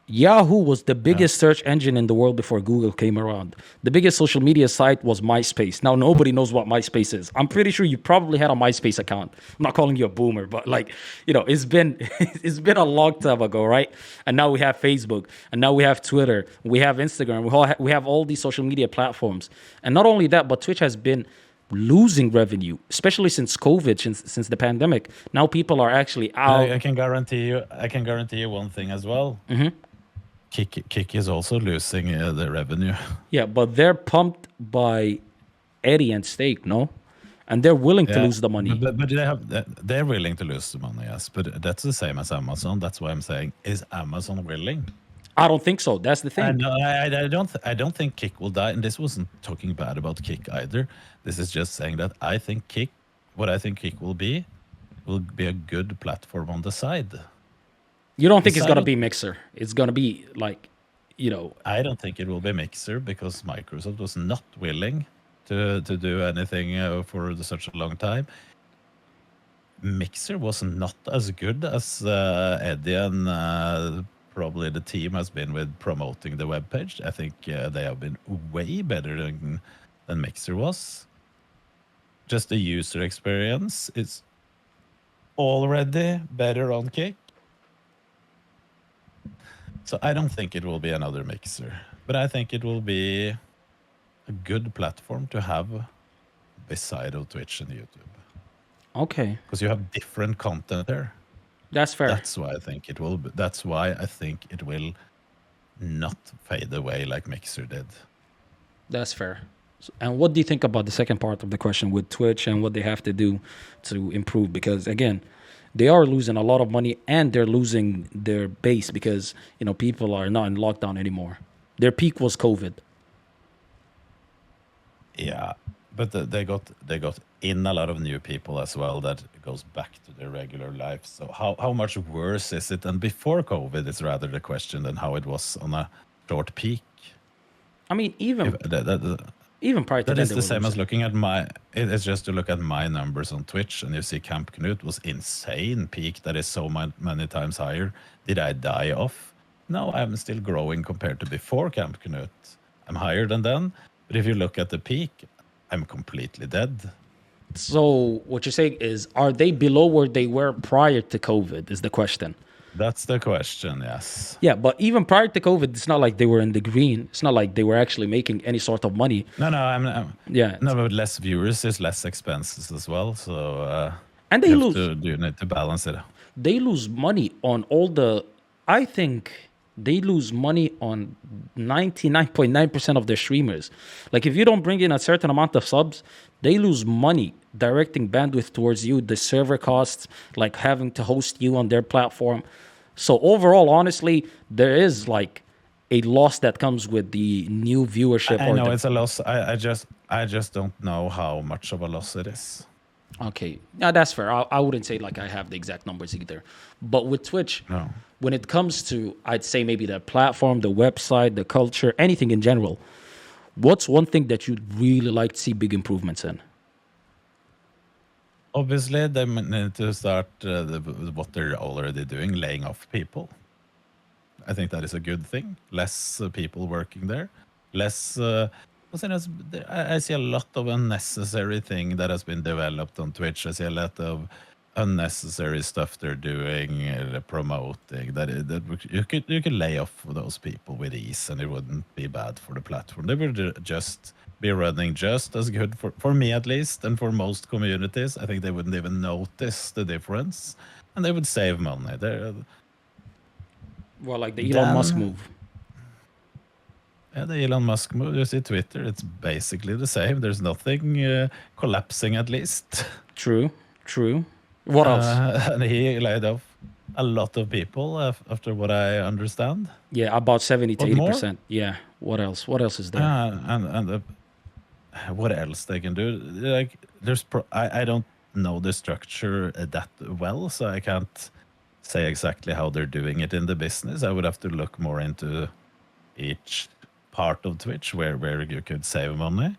Yahoo was the biggest search engine in the world before Google came around. The biggest social media site was MySpace. Now nobody knows what MySpace is. I'm pretty sure you probably had a MySpace account. I'm not calling you a boomer, but like, it's been it's been a long time ago, right? And now we have Facebook, and now we have Twitter, we have Instagram, we have all these social media platforms. And not only that, but Twitch has been losing revenue, especially since COVID, since the pandemic. Now people are actually out. I can guarantee you. I can guarantee you one thing as well. Kick is also losing the revenue. Yeah, but they're pumped by Eddie and Steak, no? And they're willing to lose the money. But they're willing to lose the money, yes. But that's the same as Amazon. That's why I'm saying, is Amazon willing? I don't think so. That's the thing. I don't think Kick will die. And this wasn't talking bad about Kick either. This is just saying that I think Kick will be a good platform on the side. You don't think it's gonna be Mixer? It's gonna be like, I don't think it will be Mixer because Microsoft was not willing to do anything for such a long time. Mixer was not as good as Eddie and probably the team has been with promoting the webpage. I think they have been way better than Mixer was. Just the user experience is already better on Kick. So I don't think it will be another Mixer, but I think it will be a good platform to have beside of Twitch and YouTube. Okay. Because you have different content there. That's fair. That's why I think it will. That's why I think it will not fade away like Mixer did. That's fair. And what do you think about the second part of the question with Twitch and what they have to do to improve? Because again, they are losing a lot of money and they're losing their base because people are not in lockdown anymore. Their peak was COVID. Yeah, but they got in a lot of new people as well that goes back to their regular life. So how much worse is it than before COVID is rather the question than how it was on a short peak. I mean, even prior to that is the same as looking at it's just to look at my numbers on Twitch and you see Camp Knut was insane peak that is so many times higher. Did I die off? No, I'm still growing compared to before Camp Knut. I'm higher than then. But if you look at the peak, I'm completely dead. So what you're saying is, are they below where they were prior to COVID is the question. That's the question, yes. Yeah, but even prior to COVID, it's not like they were in the green. It's not like they were actually making any sort of money. No, yeah. No, but less viewers is less expenses as well. So and they you need to balance it. They lose money on I think they lose money on 99.9% of their streamers. Like if you don't bring in a certain amount of subs, they lose money directing bandwidth towards you, the server costs, like having to host you on their platform. So overall, honestly, there is like a loss that comes with the new viewership. I know it's a loss. I just don't know how much of a loss it is. Okay, yeah, that's fair. I wouldn't say like I have the exact numbers either. But with Twitch, when it comes to, I'd say maybe the platform, the website, the culture, anything in general, what's one thing that you'd really like to see big improvements in? Obviously, they need to start what they're already doing, laying off people. I think that is a good thing. Less people working there. Less... I see a lot of unnecessary thing that has been developed on Twitch. I see a lot of unnecessary stuff they're doing, promoting. That you could lay off those people with ease, and it wouldn't be bad for the platform. They would just be running just as good for me at least, and for most communities. I think they wouldn't even notice the difference, and they would save money. Well, like the Elon Musk move. Yeah, the Elon Musk move. You see Twitter, it's basically the same. There's nothing collapsing, at least. True. What else? And he laid off a lot of people, after what I understand. Yeah, about 70 to 80%. Yeah. What else? What else is there? And what else they can do? Like, I don't know the structure that well, so I can't say exactly how they're doing it in the business. I would have to look more into each part of Twitch where you could save money.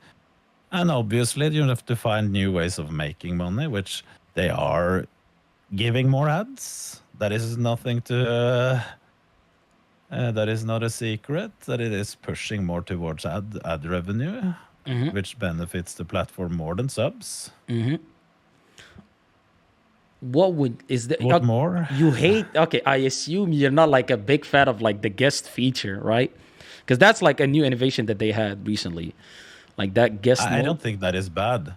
And obviously you have to find new ways of making money, which they are giving more ads. That is nothing to That is not a secret that it is pushing more towards ad revenue, which benefits the platform more than subs. What would is the What more? you hate? Okay, I assume you're not like a big fan of like the guest feature, right? Because that's like a new innovation that they had recently, like that guest I mode. don't think that is bad.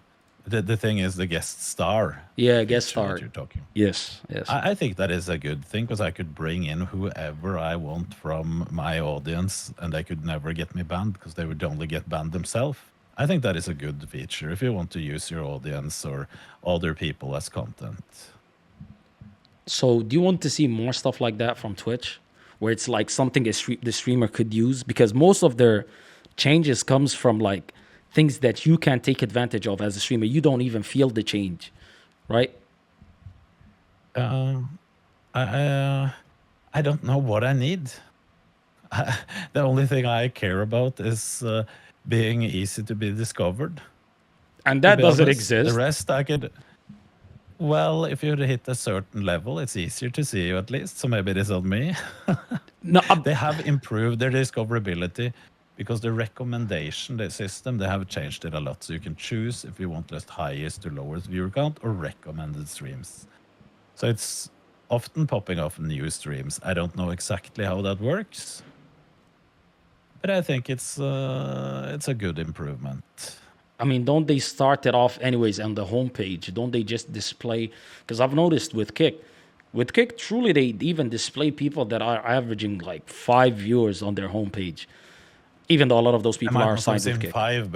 The thing is the guest star Yeah, guest feature that star. you're talking. Yes, yes. I think that is a good thing because I could bring in whoever I want from my audience and they could never get me banned because they would only get banned themselves. I think that is a good feature if you want to use your audience or other people as content. So, do you want to see more stuff like that from Twitch, where it's like something the streamer could use? Because most of their changes comes from like things that you can take advantage of as a streamer. You don't even feel the change, right? I I don't know what I need. The only thing I care about is being easy to be discovered. And To that be doesn't honest, the exist. rest I could. Well, if you hit a certain level, it's easier to see you at least. So maybe it is on me. No, They have improved their discoverability because the recommendation the system, they have changed it a lot. So you can choose if you want just highest to lowest viewer count or recommended streams. So it's often popping off new streams. I don't know exactly how that works, but I think it's a good improvement. I mean, don't they start it off anyways on the homepage? Don't they just display? Because I've noticed with Kick, truly they even display people that are averaging like 5 viewers on their homepage, even though a lot of those I people might are not have signed with seen Kick. 5,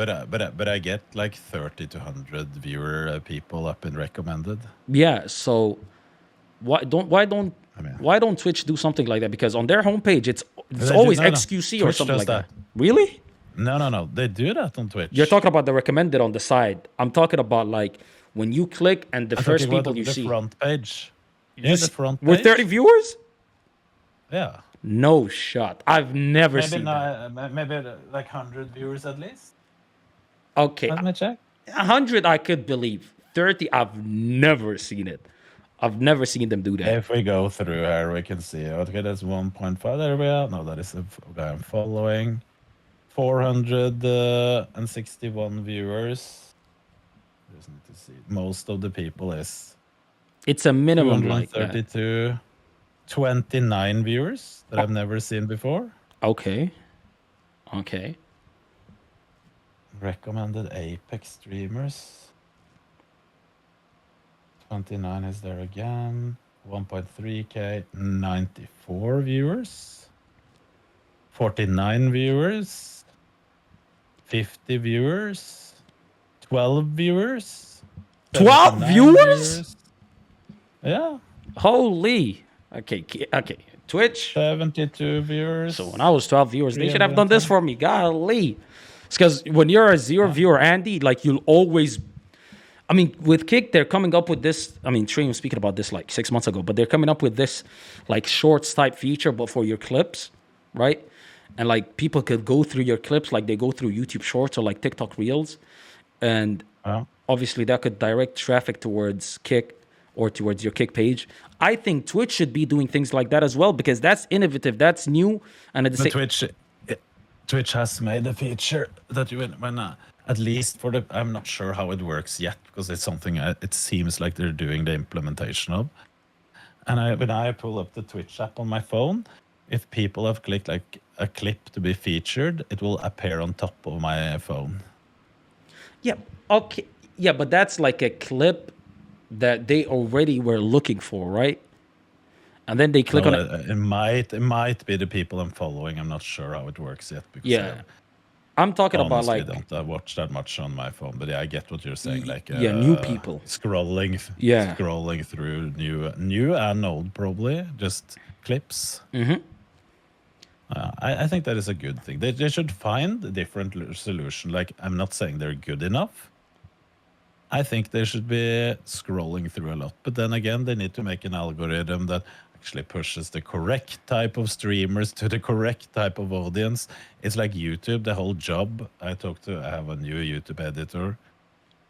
but I get like 30 to 100 viewer people up in recommended. Yeah, so why don't why don't I mean, why don't Twitch do something like that? Because on their homepage, it's they do, always no, no. XQC or Twitch something does like that. that. Really? No. They do that on Twitch. You're talking about the recommended on the side. I'm talking about like when you click and the I'm first talking about people you the see. front page. You Yeah, the see- front with page. 30 viewers? Yeah. No shot. I've never Maybe seen that. maybe like 100 viewers at least. Okay, Let me check. 100 I could believe. 30 I've never seen it. I've never seen them do that. If we go through here, we can see. Okay, that's 1.5. There we are. No, that is a guy I'm following. 461 viewers. Just need to see. Most of the people is It's a minimum like that. 232. 29 viewers that I've never seen before. Okay. Okay. Recommended Apex streamers. 29 is there again. 1.3k, 94 viewers. 49 viewers. 50 viewers. 12 viewers. 12 79 viewers? Yeah. Holy. Okay. Okay. Twitch. 72 viewers. So when I was 12 viewers, they should have done this for me. Golly. It's because when you're a zero viewer, Andy, like you'll always. I mean, with Kick, they're coming up with this. I mean, Trey was speaking about this like 6 months ago, but they're coming up with this like shorts type feature, but for your clips, right? And like people could go through your clips like they go through YouTube Shorts or like TikTok Reels. And obviously that could direct traffic towards Kick or towards your Kick page. I think Twitch should be doing things like that as well because that's innovative, that's new, and at the same Twitch has made a feature that you when at least for the I'm not sure how it works yet because it's something it seems like they're doing the implementation of. And when I pull up the Twitch app on my phone, if people have clicked like a clip to be featured, it will appear on top of my phone. Yeah. Okay. Yeah, but that's like a clip that they already were looking for, right? And then they click on it. It might be the people I'm following. I'm not sure how it works yet. Because Yeah. I'm talking about honestly like don't watch that much on my phone, but yeah, I get what you're saying. Like new people scrolling, Yeah. scrolling through new and old, probably just clips. I think that is a good thing. They should find a different solution. Like I'm not saying they're good enough. I think they should be scrolling through a lot, but then again, they need to make an algorithm that actually pushes the correct type of streamers to the correct type of audience. It's like YouTube, the whole job. I have a new YouTube editor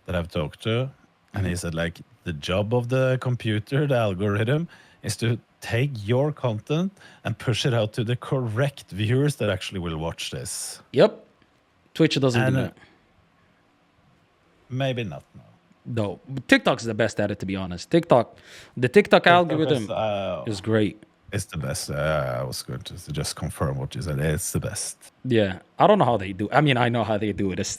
that I've talked to, and he said like the job of the computer, the algorithm, is to take your content and push it out to the correct viewers that actually will watch this. Yep. Twitch doesn't do And that. maybe not now. No, TikTok's the best at it, to be honest. The TikTok algorithm is great. It's the best. I was going to just confirm what you said. It's the best. Yeah, I don't know how they do. I mean, I know how they do it.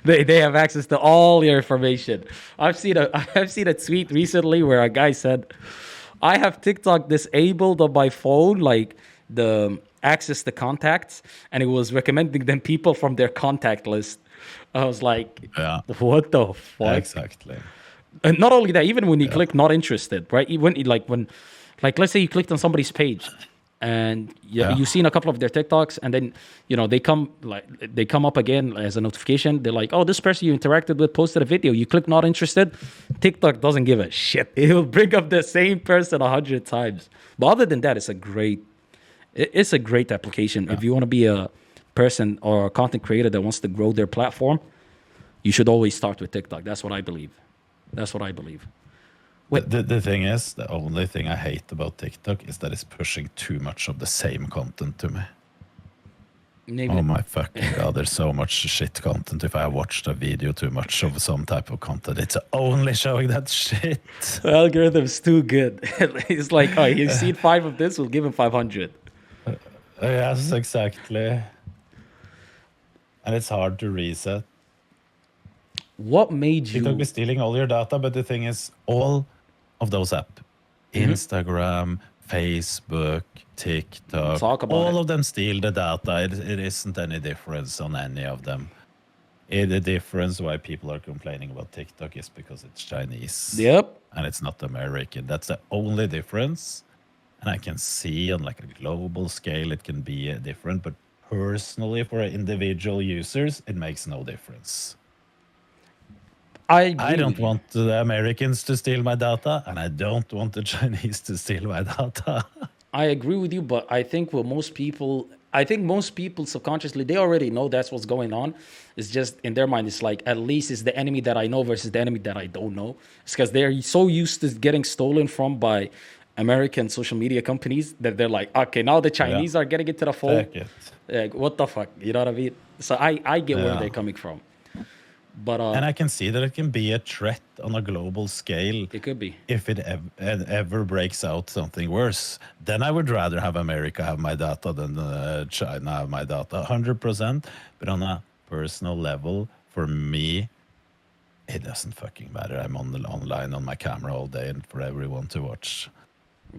They have access to all your information. I've seen a tweet recently where a guy said, "I have TikTok disabled on my phone, like the access to contacts, and it was recommending them people from their contact list." I was like, Yeah. "What the fuck?" Exactly. And not only that, even when you click not interested, right? Even like let's say you clicked on somebody's page and you've seen a couple of their TikToks, and then they come up again as a notification. They're like, "Oh, this person you interacted with posted a video." You click not interested. TikTok doesn't give a shit. It will bring up the same person 100 times. But other than that, it's a great application. If you want to be a person or a content creator that wants to grow their platform, you should always start with TikTok. That's what I believe. The thing is, the only thing I hate about TikTok is that it's pushing too much of the same content to me. Maybe. Oh my fucking god, there's so much shit content. If I watched a video too much of some type of content, it's only showing that shit. The algorithm's too good. It's like, oh, you've seen 5 of this, we'll give him 500. Yes, exactly. And it's hard to reset. What made you... TikTok is stealing all your data, but the thing is, all of those apps, Instagram, Facebook, TikTok, all of them steal the data. It isn't any difference on any of them. The difference why people are complaining about TikTok is because it's Chinese. Yep. And it's not American. That's the only difference. And I can see on like a global scale it can be different, but personally for individual users, it makes no difference. I don't want the Americans to steal my data, and I don't want the Chinese to steal my data. I agree with you, but I think most people subconsciously, they already know that's what's going on. It's just in their mind, it's like, at least it's the enemy that I know versus the enemy that I don't know. It's because they're so used to getting stolen from by American social media companies that they're like, okay, now the Chinese are getting into the fold. Like, what the fuck? You know what I mean? So I get where they're coming from. But and I can see that it can be a threat on a global scale. It could be. If it ever breaks out something worse, then I would rather have America have my data than China have my data, 100%. But on a personal level, for me, it doesn't fucking matter. I'm online on my camera all day and for everyone to watch.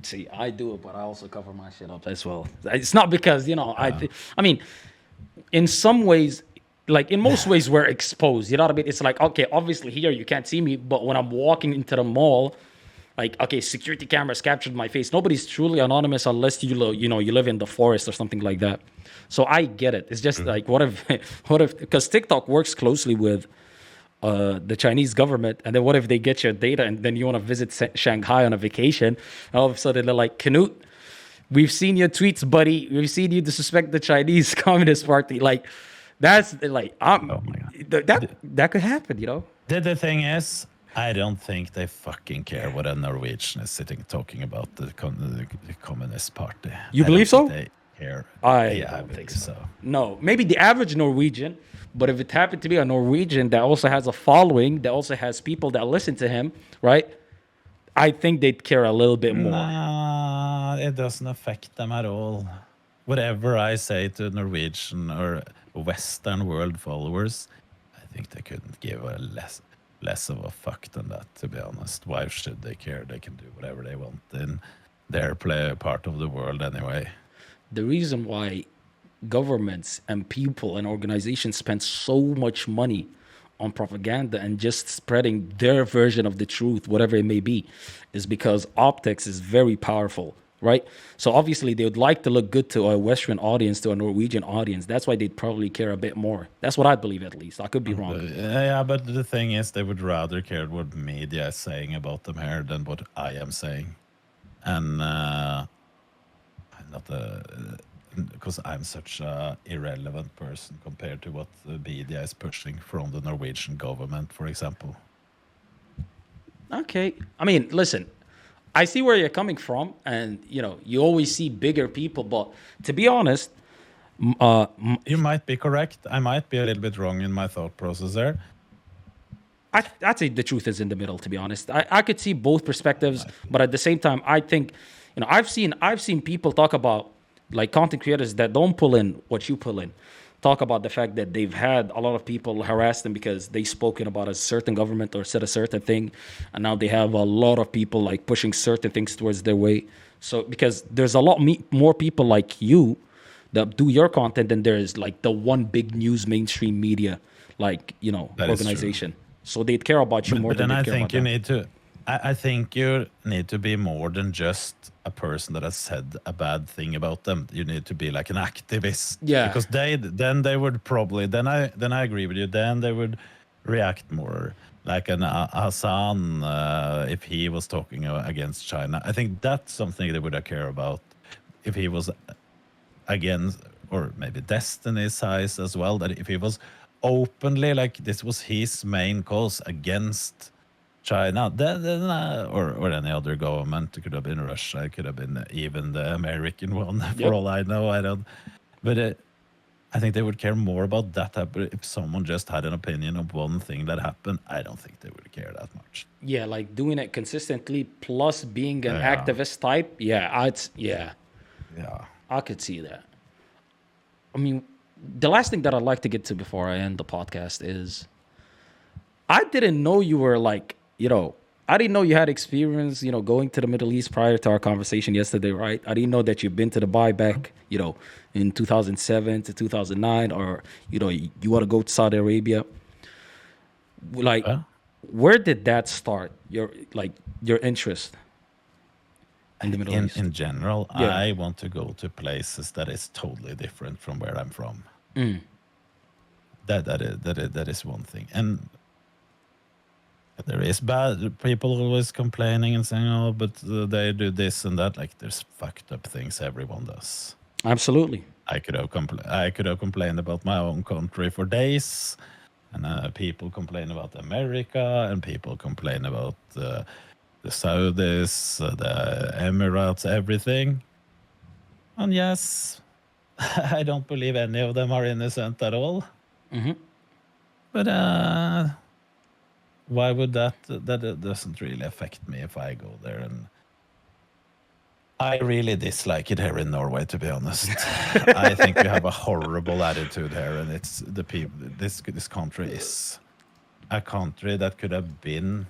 See, I do it, but I also cover my shit up as well. It's not because, I mean, in some ways, like in most ways we're exposed, you know what I mean? It's like, okay, obviously here you can't see me, but when I'm walking into the mall, like, okay, security cameras captured my face. Nobody's truly anonymous unless you live in the forest or something like that. So I get it. It's just like, what if, because TikTok works closely with the Chinese government, and then what if they get your data and then you want to visit Shanghai on a vacation, and all of a sudden they're like, Knut, we've seen your tweets, buddy. We've seen you disrespect the Chinese Communist Party. Like, that's like, oh my God. That could happen, The thing is, I don't think they fucking care what a Norwegian is sitting talking about the Communist Party. You believe so? They care. I don't think so. No, maybe the average Norwegian, but if it happened to be a Norwegian that also has a following, that also has people that listen to him, right? I think they'd care a little bit more. Nah, it doesn't affect them at all. Whatever I say to Norwegian or Western world followers, I think they couldn't give a less of a fuck than that, to be honest. Why should they care? They can do whatever they want in their part of the world anyway. The reason why governments and people and organizations spend so much money on propaganda and just spreading their version of the truth, whatever it may be, is because optics is very powerful. Right? So obviously they would like to look good to a Western audience, to a Norwegian audience. That's why they'd probably care a bit more. That's what I believe, at least. I could be wrong. Yeah, but the thing is, they would rather care what media is saying about them here than what I am saying. And because I'm such an irrelevant person compared to what the media is pushing from the Norwegian government, for example. Okay. I mean, listen, I see where you're coming from, and you always see bigger people. But to be honest, You might be correct. I might be a little bit wrong in my thought process there. I'd say the truth is in the middle. To be honest, I could see both perspectives, but at the same time, I think, I've seen people talk about, like, content creators that don't pull in what you pull in, talk about the fact that they've had a lot of people harass them because they spoken about a certain government or said a certain thing, and now they have a lot of people like pushing certain things towards their way. So because there's a lot more people like you that do your content than there is like the one big news mainstream media, like, That is true. organization. So they'd care about you more But than then they I care think about you them. need to. I think you need to be more than just a person that has said a bad thing about them. You need to be like an activist. Yeah. Because they would probably then I agree with you. Then they would react more like an Hassan if he was talking against China. I think that's something they would care about if he was against, or maybe Destiny's size as well. That if he was openly like this was his main cause against China, then or any other government. It could have been Russia. It could have been even the American one. For Yep. all I know, I don't. But I think they would care more about that. But if someone just had an opinion of one thing that happened, I don't think they would care that much. Yeah, like doing it consistently plus being an Yeah. activist type. Yeah, Yeah. I could see that. I mean, the last thing that I'd like to get to before I end the podcast is I didn't know you were like, I didn't know you had experience, going to the Middle East prior to our conversation yesterday, right? I didn't know that you've been to Dubai back, in 2007 to 2009, or, you want to go to Saudi Arabia. Like, Yeah. where did that start? Your interest in the Middle East? In general, Yeah. I want to go to places that is totally different from where I'm from. That is one thing. And there is bad people always complaining and saying, "Oh, but they do this and that." Like there's fucked up things everyone does. Absolutely. I could have complained about my own country for days, and people complain about America, and people complain about the Saudis, the Emirates, everything. And yes, I don't believe any of them are innocent at all. But why would that doesn't really affect me if I go there? And I really dislike it here in Norway, to be honest. I think we have a horrible attitude here, and it's the people. This country is a country that could have been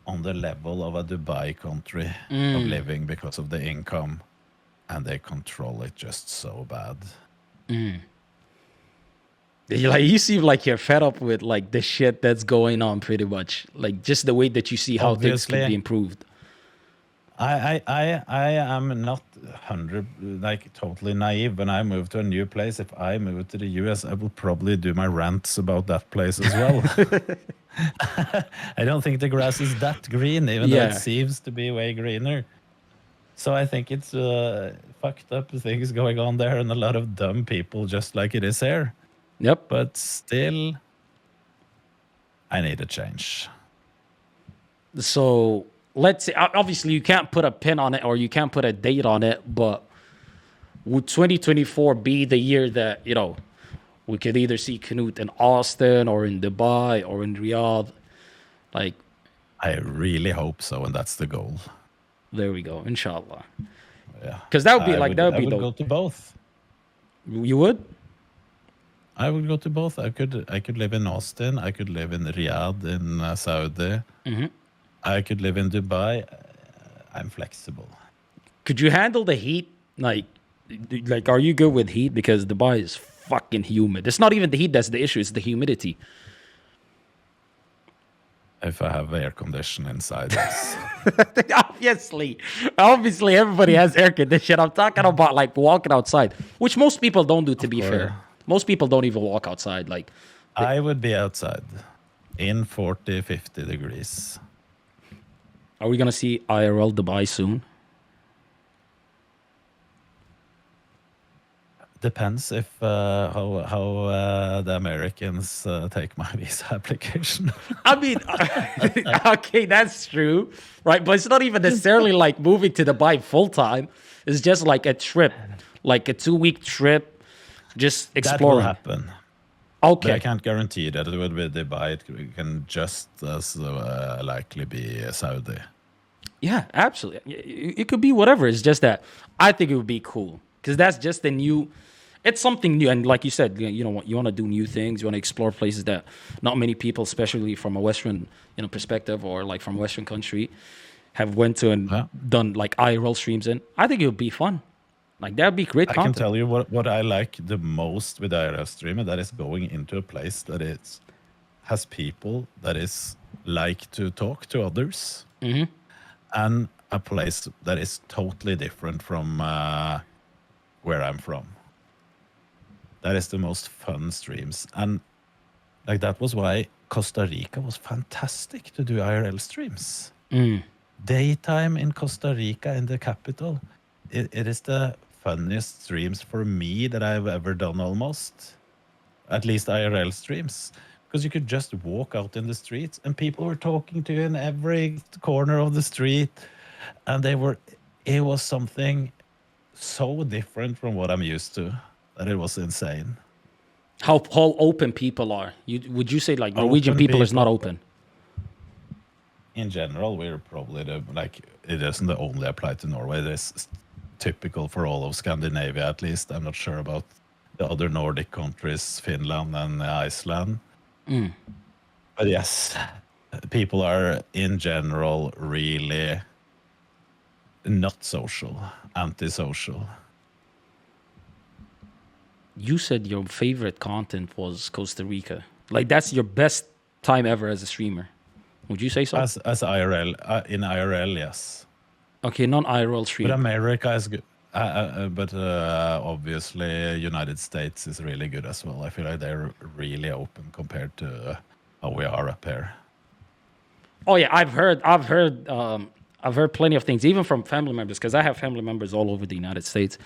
on the level of a Dubai country of living because of the income, and they control it just so bad. You seem like you're fed up with like the shit that's going on, pretty much. Like just the way that you see how things could Obviously. be improved. I am not 100 like totally naive. When I move to a new place, if I move to the US, I will probably do my rants about that place as well. I don't think the grass is that green, even though Yeah. it seems to be way greener. So I think it's fucked up things going on there, and a lot of dumb people, just like it is here. Yep. But still, I need a change. So let's say, obviously, you can't put a pin on it or you can't put a date on it, but would 2024 be the year that, we could either see Knut in Austin or in Dubai or in Riyadh? Like, I really hope so, and that's the goal. there we go. Inshallah. Yeah, Because that would be I like, that would I be would go dope. to both. You would? I would go to both. I could live in Austin. I could live in Riyadh in Saudi. I could live in Dubai. I'm flexible. Could you handle the heat? Like, are you good with heat? Because Dubai is fucking humid. It's not even the heat that's the issue. It's the humidity. If I have air condition inside, yes. Obviously, everybody has air conditioning. I'm talking about like walking outside, which most people don't do. To be course. fair, most people don't even walk outside. Like, I would be outside in 40, 50 degrees. are we gonna see IRL Dubai soon? Depends if how the Americans take my visa application. I mean, okay, that's true, right? But it's not even necessarily like moving to Dubai full time. It's just like a trip, like a 2 week trip, just That will exploring. happen, but I Okay. can't guarantee that it will be Dubai. It can just as likely be Saudi. Yeah, absolutely. It could be whatever. It's just that I think it would be cool because that's just a new. It's something new, and like you said, you know, you want to do new things. You want to explore places that not many people, especially from a Western, perspective or like from a Western country, have went to and Yeah. done like IRL streams in. I think it would be fun. Like that'd be great I can content. tell you what I like the most with IRL stream, and that is going into a place that is has people that is like to talk to others, and a place that is totally different from where I'm from. That is the most fun streams, and like that was why Costa Rica was fantastic to do IRL streams. Daytime in Costa Rica in the capital, it is the funniest streams for me that I've ever done almost. At least IRL streams. Because you could just walk out in the streets and people were talking to you in every corner of the street. And it was something so different from what I'm used to that it was insane. How open people are. Would you say like Norwegian Open people is not people, open? in general, we're probably it doesn't only apply to Norway. It's typical for all of Scandinavia, at least. I'm not sure about the other Nordic countries, Finland and Iceland. But yes, people are in general really not social, antisocial. You said your favorite content was Costa Rica. Like that's your best time ever as a streamer. Would you say so? As IRL, in IRL, yes. Okay, non IRL But stream. America is good. But obviously, United States is really good as well. I feel like they're really open compared to how we are up here. Oh yeah, I've heard plenty of things, even from family members, because I have family members all over the United States.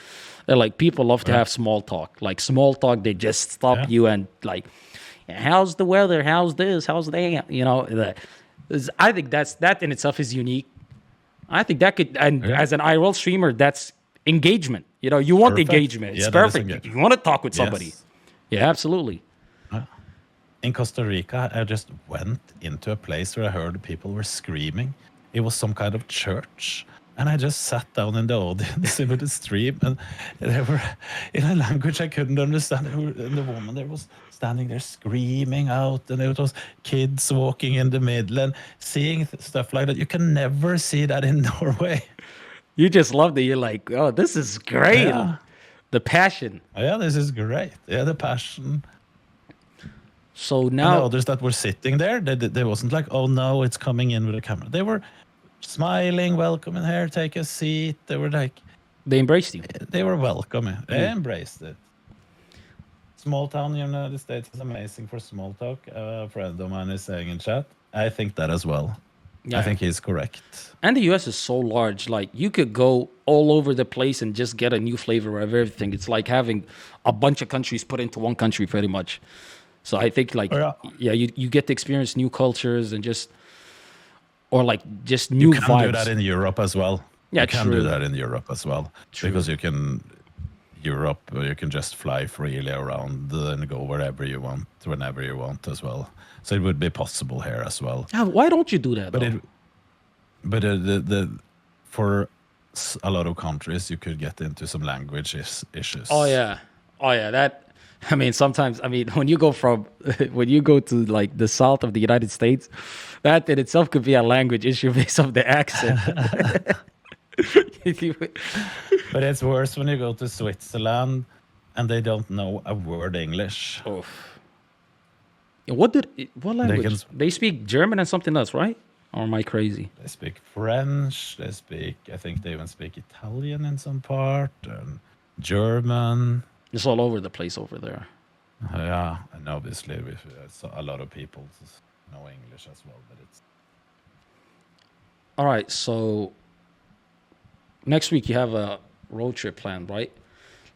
They're like people love to Yeah. have small talk. Like small talk, they just stop Yeah. you and like, how's the weather? How's this? How's that? I think that in itself is unique. I think that could, and Yeah. as an IRL streamer, that's engagement. You want Perfect. engagement. It's Yeah, that is perfect. engagement. You want to talk with somebody. Yes. Yeah, absolutely. In Costa Rica, I just went into a place where I heard people were screaming. It was some kind of church. And I just sat down in the audience in the stream, and they were in a language I couldn't understand. And the woman there was standing there screaming out, and it was kids walking in the middle and seeing stuff like that. You can never see that in Norway. You just love that. You're like, oh, this is great. Yeah. The passion. Yeah, this is great. Yeah, the passion. So And the now, others that were sitting there, they wasn't like, oh no, it's coming in with a camera. They were smiling, welcome in here, take a seat. They were like, they embraced you. they were welcoming. They embraced it. Small town in the United States is amazing for small talk. A friend of mine is saying in chat. I think that as well. Yeah. I think he's correct. And the US is so large. Like you could go all over the place and just get a new flavor of everything. It's like having a bunch of countries put into one country pretty much. So I think like, Oh, yeah, you get to experience new cultures and just new You can vibes. do that in Europe as well. Yeah, you can true. do that in Europe as well. True. Because you can just fly freely around and go wherever you want, whenever you want as well. So it would be possible here as well. Yeah, why don't you do that? But though? for a lot of countries, you could get into some language issues. Oh yeah. That I mean, sometimes when you go to like the south of the United States, that in itself could be a language issue based on the accent. But it's worse when you go to Switzerland and they don't know a word English. Oof. What language? They speak German and something else, right? Or am I crazy? They speak French. I think they even speak Italian in some part, and German. It's all over the place over there. Yeah, and obviously a lot of people know English as well, but it's All right, so next week you have a road trip planned, right?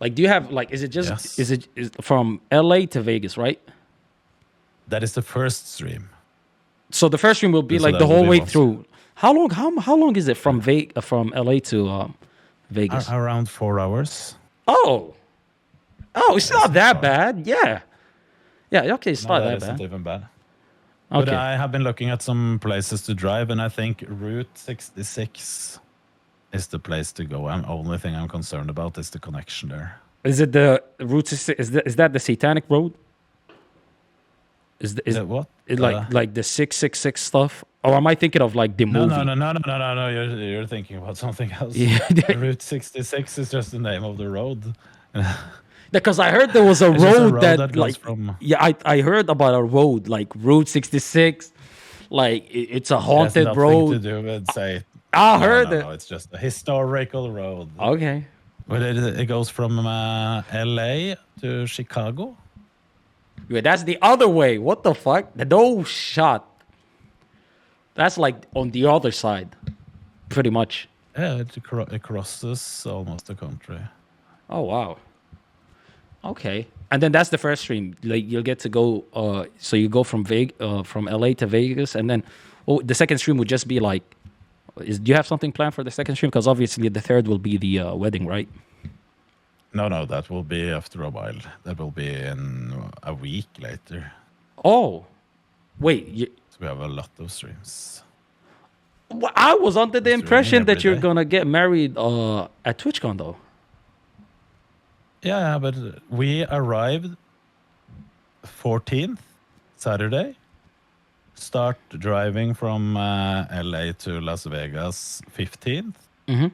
Like, do you have like? Is it just? Yes. Is from LA to Vegas, right? That is the first stream. So the first stream will be So like that the will whole be way one through. How long? How long is it from from LA to Vegas? Around 4 hours. Oh, it's It's not that far. bad. Yeah. Okay, it's No, not that that isn't bad. even bad. But Okay. I have been looking at some places to drive, and I think Route 66 is the place to go. And only thing I'm concerned about is the connection there. Is it the Route 66? Is that the Satanic Road? Is The what? it like the 666 stuff? Or am I thinking of like the No, movie? no. You're thinking about something else. Yeah. Route 66 is just the name of the road. Because I heard there was a It's just a road road that, that goes like, from. yeah, I heard about a road like Route 66, like it's a It has haunted nothing road. to do with say. I No, heard no, it. no. It's just a historical road. Okay. But it goes from LA to Chicago. Yeah, that's the other way. What the fuck? No shot. That's like on the other side, pretty much. Yeah, it crosses almost the country. Oh wow. Okay. And then that's the first stream. Like you'll get to go. So you go from from LA to Vegas, and then the second stream would just be like. Do you have something planned for the second stream? Because obviously the third will be the wedding, right? No, that will be after a while. That will be in a week later. Oh, wait. So we have a lot of streams. I was under the Streaming impression that every you're day. gonna get married at TwitchCon though. Yeah, but we arrived 14th, Saturday. Start driving from LA to Las Vegas 15th. Mm-hmm.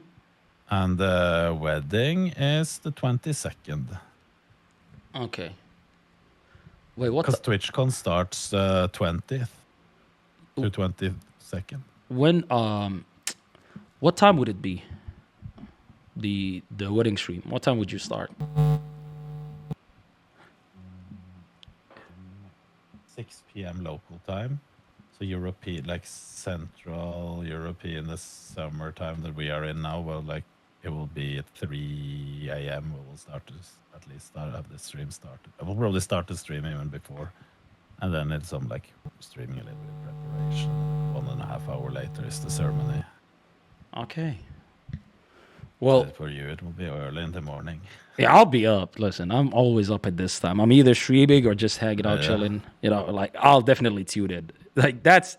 And the wedding is the 22nd. Okay. Wait, what? Because TwitchCon starts 20th to 22nd. When? What time would it be? The wedding stream. What time would you start? 6 p.m. local time. So European, like Central European, the summertime that we are in now, well, like it will be at 3 a.m. We will start to have the stream started. I will probably start the stream even before. And then it's some like streaming a little bit of preparation. 1.5 hours later is the ceremony. Okay. Well, But for you, it will be early in the morning. yeah, I'll be up. Listen, I'm always up at this time. I'm either streaming or just hanging out, Yeah. chilling. You know, like I'll definitely tune in. Like that's,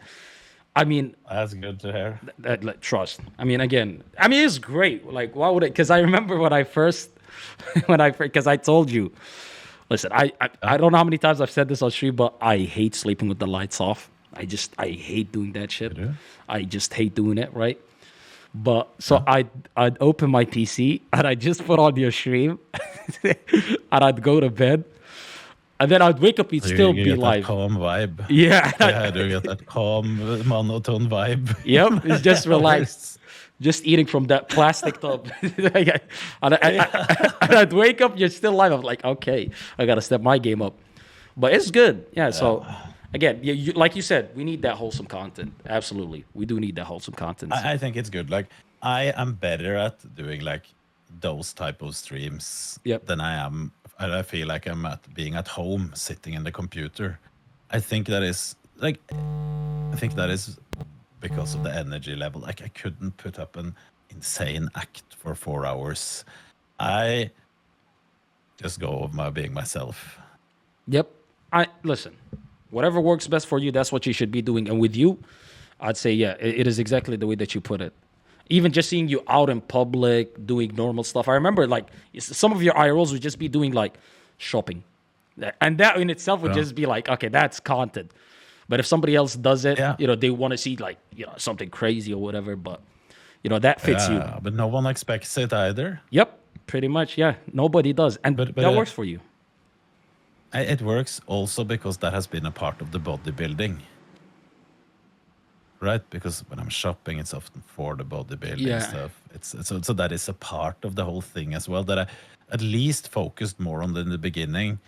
I mean, That's good to hear. that like, trust. I mean, again, it's great. Like, why would it? Because I remember when I first, because I told you, listen, I don't know how many times I've said this on stream, but I hate sleeping with the lights off. I hate doing that shit. You do? I just hate doing it, right? But so I'd open my PC and I'd just put on your stream and I'd go to bed. And then I'd wake up, you'd So still you be get that live. calm vibe. Yeah. Yeah, I do get that calm, monotone vibe. Yep. It's just relaxed. Just eating from that plastic tub. and I'd wake up, you're still live. I'm like, okay, I got to step my game up. But it's good. Yeah. So again, like you said, we need that wholesome content. Absolutely. We do need that wholesome content. I think it's good. Like I am better at doing like those type of streams Yep. than I am. I feel like I'm at being at home, sitting in the computer. I think that is because of the energy level. Like I couldn't put up an insane act for 4 hours. I just go with my being myself. Yep. Listen, whatever works best for you, that's what you should be doing. And with you, I'd say, yeah, it is exactly the way that you put it. Even just seeing you out in public, doing normal stuff. I remember like some of your IRLs would just be doing like shopping. And that in itself would just be like, okay, that's content. But if somebody else does it, Yeah. they want to see like, something crazy or whatever. But, that fits you. But no one expects it either. Yep. Pretty much. Yeah. Nobody does. And But, that works for you. It works also because that has been a part of the bodybuilding. Right? Because when I'm shopping, it's often for the bodybuilding stuff. So that is a part of the whole thing as well that I at least focused more on in the beginning.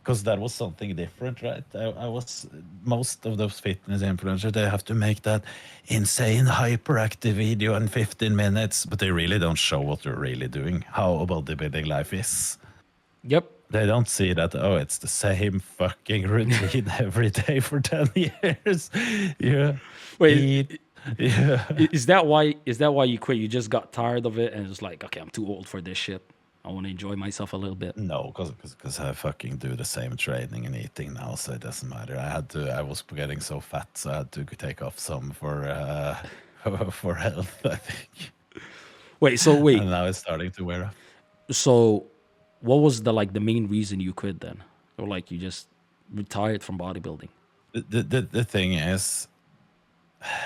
because that was something different, right? I was most of those fitness influencers. They have to make that insane hyperactive video in 15 minutes, but they really don't show what they're really doing. How bodybuilding life is. Yep. They don't see that. Oh, it's the same fucking routine every day for 10 years. Yeah, Wait, eat. Yeah. is that why? Is that why you quit? You just got tired of it and it's like, okay, I'm too old for this shit. I want to enjoy myself a little bit. No, because I fucking do the same training and eating now, so it doesn't matter. I was getting so fat, so I had to take off some for for health, I think. Wait, so wait, And now it's starting to wear off. so what was the main reason you quit then, or like you just retired from bodybuilding? The thing is,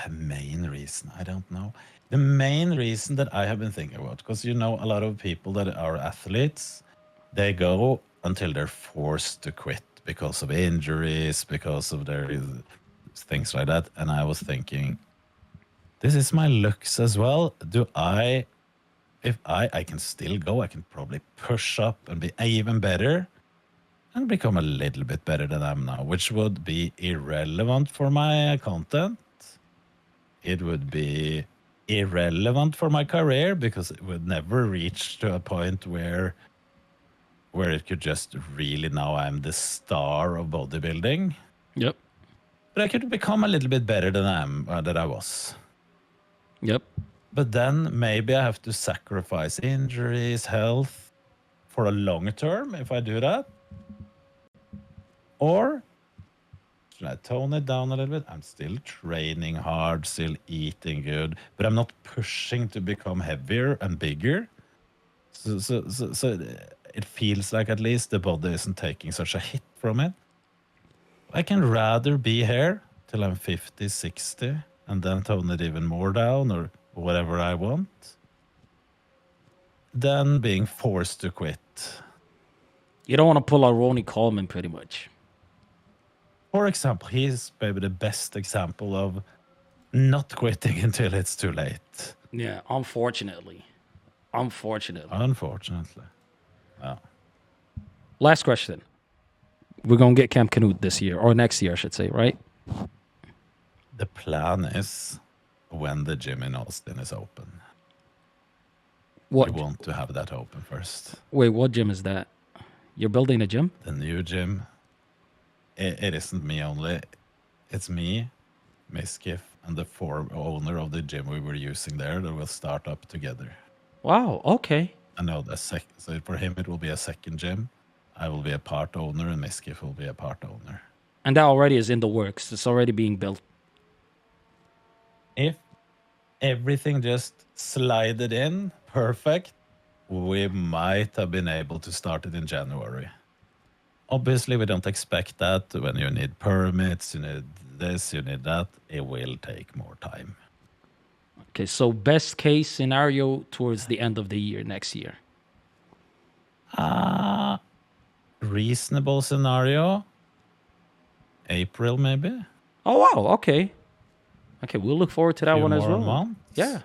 main reason, I don't know. The main reason that I have been thinking about, because a lot of people that are athletes, they go until they're forced to quit because of injuries, because of their things like that. And I was thinking, this is my looks as well. If I can still go, I can probably push up and be even better and become a little bit better than I am now, which would be irrelevant for my content. It would be irrelevant for my career because it would never reach to a point where it could just really, now I'm the star of bodybuilding. Yep. But I could become a little bit better than I was. Yep. But then maybe I have to sacrifice injuries, health for a long term if I do that. Or should I tone it down a little bit? I'm still training hard, still eating good, but I'm not pushing to become heavier and bigger. So it feels like at least the body isn't taking such a hit from it. I can rather be here till I'm 50, 60, and then tone it even more down or whatever I want, than being forced to quit. You don't want to pull a Ronnie Coleman, pretty much. For example, he's maybe the best example of not quitting until it's too late. Yeah, unfortunately. Unfortunately. Oh. Last question. We're going to get Camp Knut this year, or next year, I should say, right? The plan is when the gym in Austin is open. What? We want to have that open first. Wait, what gym is that? You're building a gym? The new gym. It isn't me only. It's me, Miskiff, and the owner of the gym we were using there that will start up together. Wow, okay. I know so for him it will be a second gym. I will be a part owner and Miskiff will be a part owner. And that already is in the works. It's already being built. If everything just slided in perfect, we might have been able to start it in January. Obviously, we don't expect that. When you need permits, you need this, you need that. It will take more time. Okay, so best case scenario towards the end of the year, next year. Reasonable scenario. April, maybe. Oh, wow, okay. Okay, we'll look forward to that Few one as more well. months. Yeah.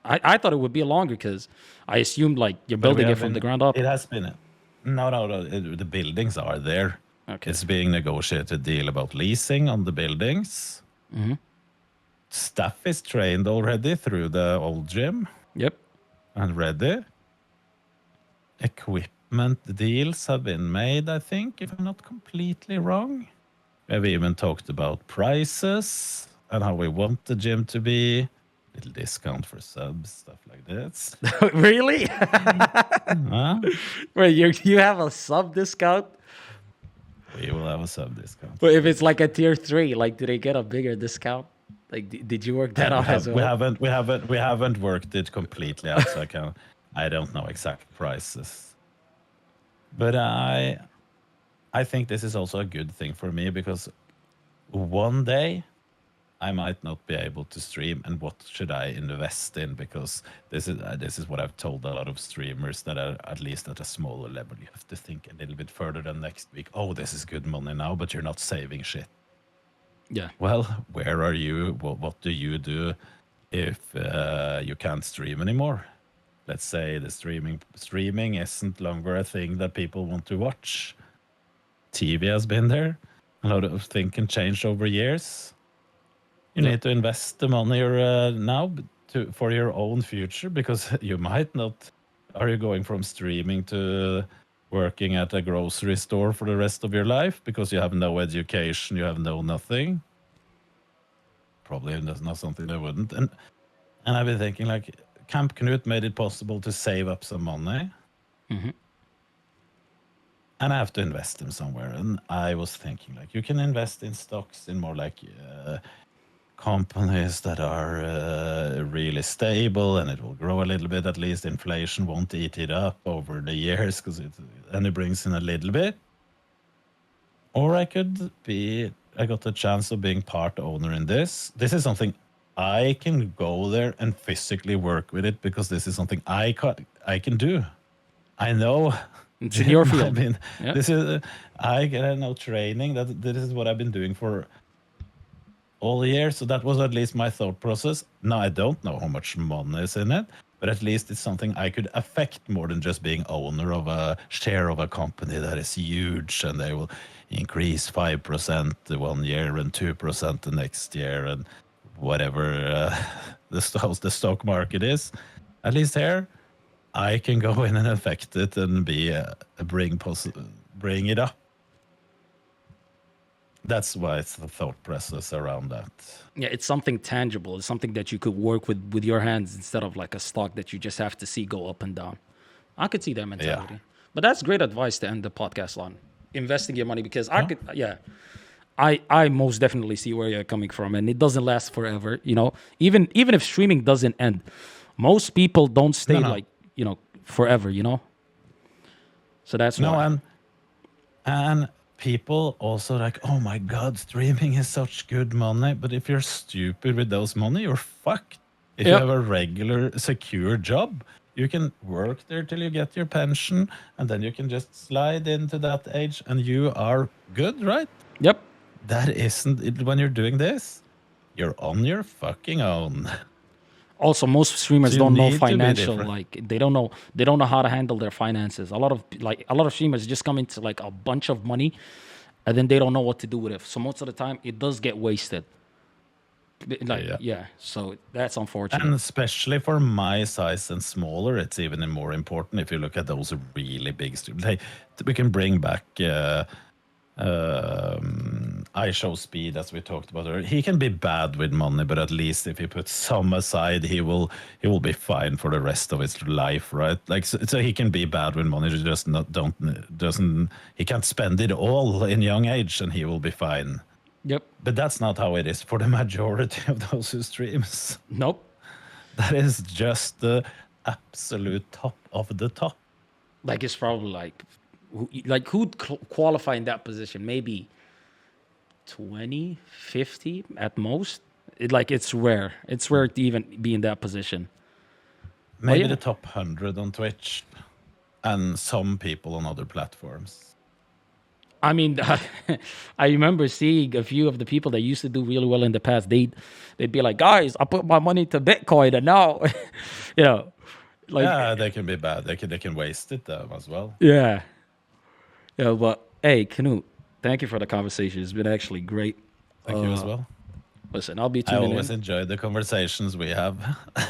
I thought it would be longer because I assumed like you're building it from the ground up. It has been. No. The buildings are there. Okay. It's being negotiated deal about leasing on the buildings. Mm-hmm. Staff is trained already through the old gym Yep. and ready. Equipment deals have been made, I think, if I'm not completely wrong. We've even talked about prices and how we want the gym to be. Little discount for subs, stuff like this. Really? Huh? Wait, you have a sub discount? We will have a sub discount. But if it's like a tier 3, like do they get a bigger discount? Like did you work that out as well? We haven't worked it completely out, so I don't know exact prices. But I think this is also a good thing for me because one day I might not be able to stream, and what should I invest in? Because this is what I've told a lot of streamers that are at least at a smaller level. You have to think a little bit further than next week. Oh, this is good money now, but you're not saving shit. Yeah. Well, where are you? What do you do if you can't stream anymore? Let's say the streaming isn't longer a thing that people want to watch. TV has been there. A lot of things can change over years. You need to invest the money now for your own future, because you might not. Are you going from streaming to working at a grocery store for the rest of your life because you have no education, you have no nothing? Probably that's not something I wouldn't. And I've been thinking, like, Camp Knut made it possible to save up some money. And I have to invest them somewhere. And I was thinking, like, you can invest in stocks in more like companies that are really stable, and it will grow a little bit. At least inflation won't eat it up over the years, because it brings in a little bit. Or I got the chance of being part owner in this. This is something I can go there and physically work with it, because this is something I can do. I know. It's in your field. I mean, Yeah. this is I get no training. This is what I've been doing for all the years. So that was at least my thought process. Now I don't know how much money is in it, but at least it's something I could affect more than just being owner of a share of a company that is huge, and they will increase 5% the 1 year and 2% the next year, and whatever the stock market is. At least here, I can go in and affect it and bring it up. That's why it's the thought process around that. Yeah, it's something tangible. It's something that you could work with your hands instead of like a stock that you just have to see go up and down. I could see that mentality. But that's great advice to end the podcast on. Investing your money, because I most definitely see where you're coming from, and it doesn't last forever. You know, even if streaming doesn't end, most people don't stay like, you know, forever, you know? So that's why. And people also like, oh my God, streaming is such good money. But if you're stupid with those money, you're fucked. If you have a regular, secure job, you can work there till you get your pension, and then you can just slide into that age and you are good, right? Yep. That isn't it. When you're doing this, you're on your fucking own. Also, most streamers don't know need to be financial, different. like they don't know how to handle their finances. A lot of streamers just come into like a bunch of money, and then they don't know what to do with it. So most of the time it does get wasted. Like, so that's unfortunate. And especially for my size and smaller, it's even more important. If you look at those really big streamers, we can bring back I show speed, as we talked about earlier. He can be bad with money, but at least if he puts some aside, he will be fine for the rest of his life, right? Like, so he can be bad with money, just he can't spend it all in young age, and he will be fine. Yep. But that's not how it is for the majority of those who streams. Nope. That is just the absolute top of the top. Like, it's probably like who'd qualify in that position? Maybe 20, 50 at most. It's rare. It's rare to even be in that position. Maybe the top 100 on Twitch, and some people on other platforms. I mean, I remember seeing a few of the people that used to do really well in the past. They'd be like, guys, I put my money to Bitcoin, and now, you know, like, yeah, they can be bad. They can waste it as well. Yeah. Yeah, but hey, Knut, thank you for the conversation. It's been actually great. Thank you as well. Listen, I'll be I tuning always in. enjoy the conversations we have.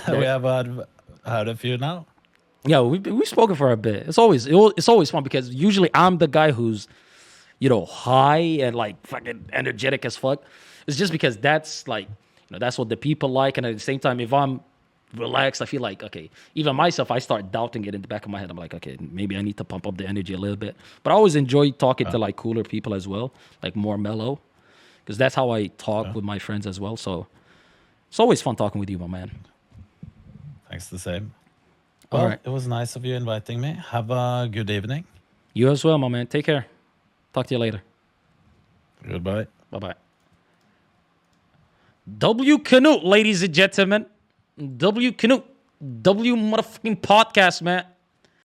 We have had a few now. Yeah, we've spoken for a bit. It's always fun, because usually I'm the guy who's, you know, high and like fucking energetic as fuck. It's just because that's like, you know, that's what the people like. And at the same time, if I'm relaxed, I feel like, okay, even myself, I start doubting it in the back of my head. I'm like, okay, maybe I need to pump up the energy a little bit. But I always enjoy talking to like cooler people as well, like more mellow, because that's how I talk with my friends as well. So it's always fun talking with you, my man. Thanks, the same. Well, All right. It was nice of you inviting me. Have a good evening. You as well, my man. Take care. Talk to you later. Goodbye. Bye-bye. W. Knut, ladies and gentlemen. W. Knut. W. motherfucking podcast, man.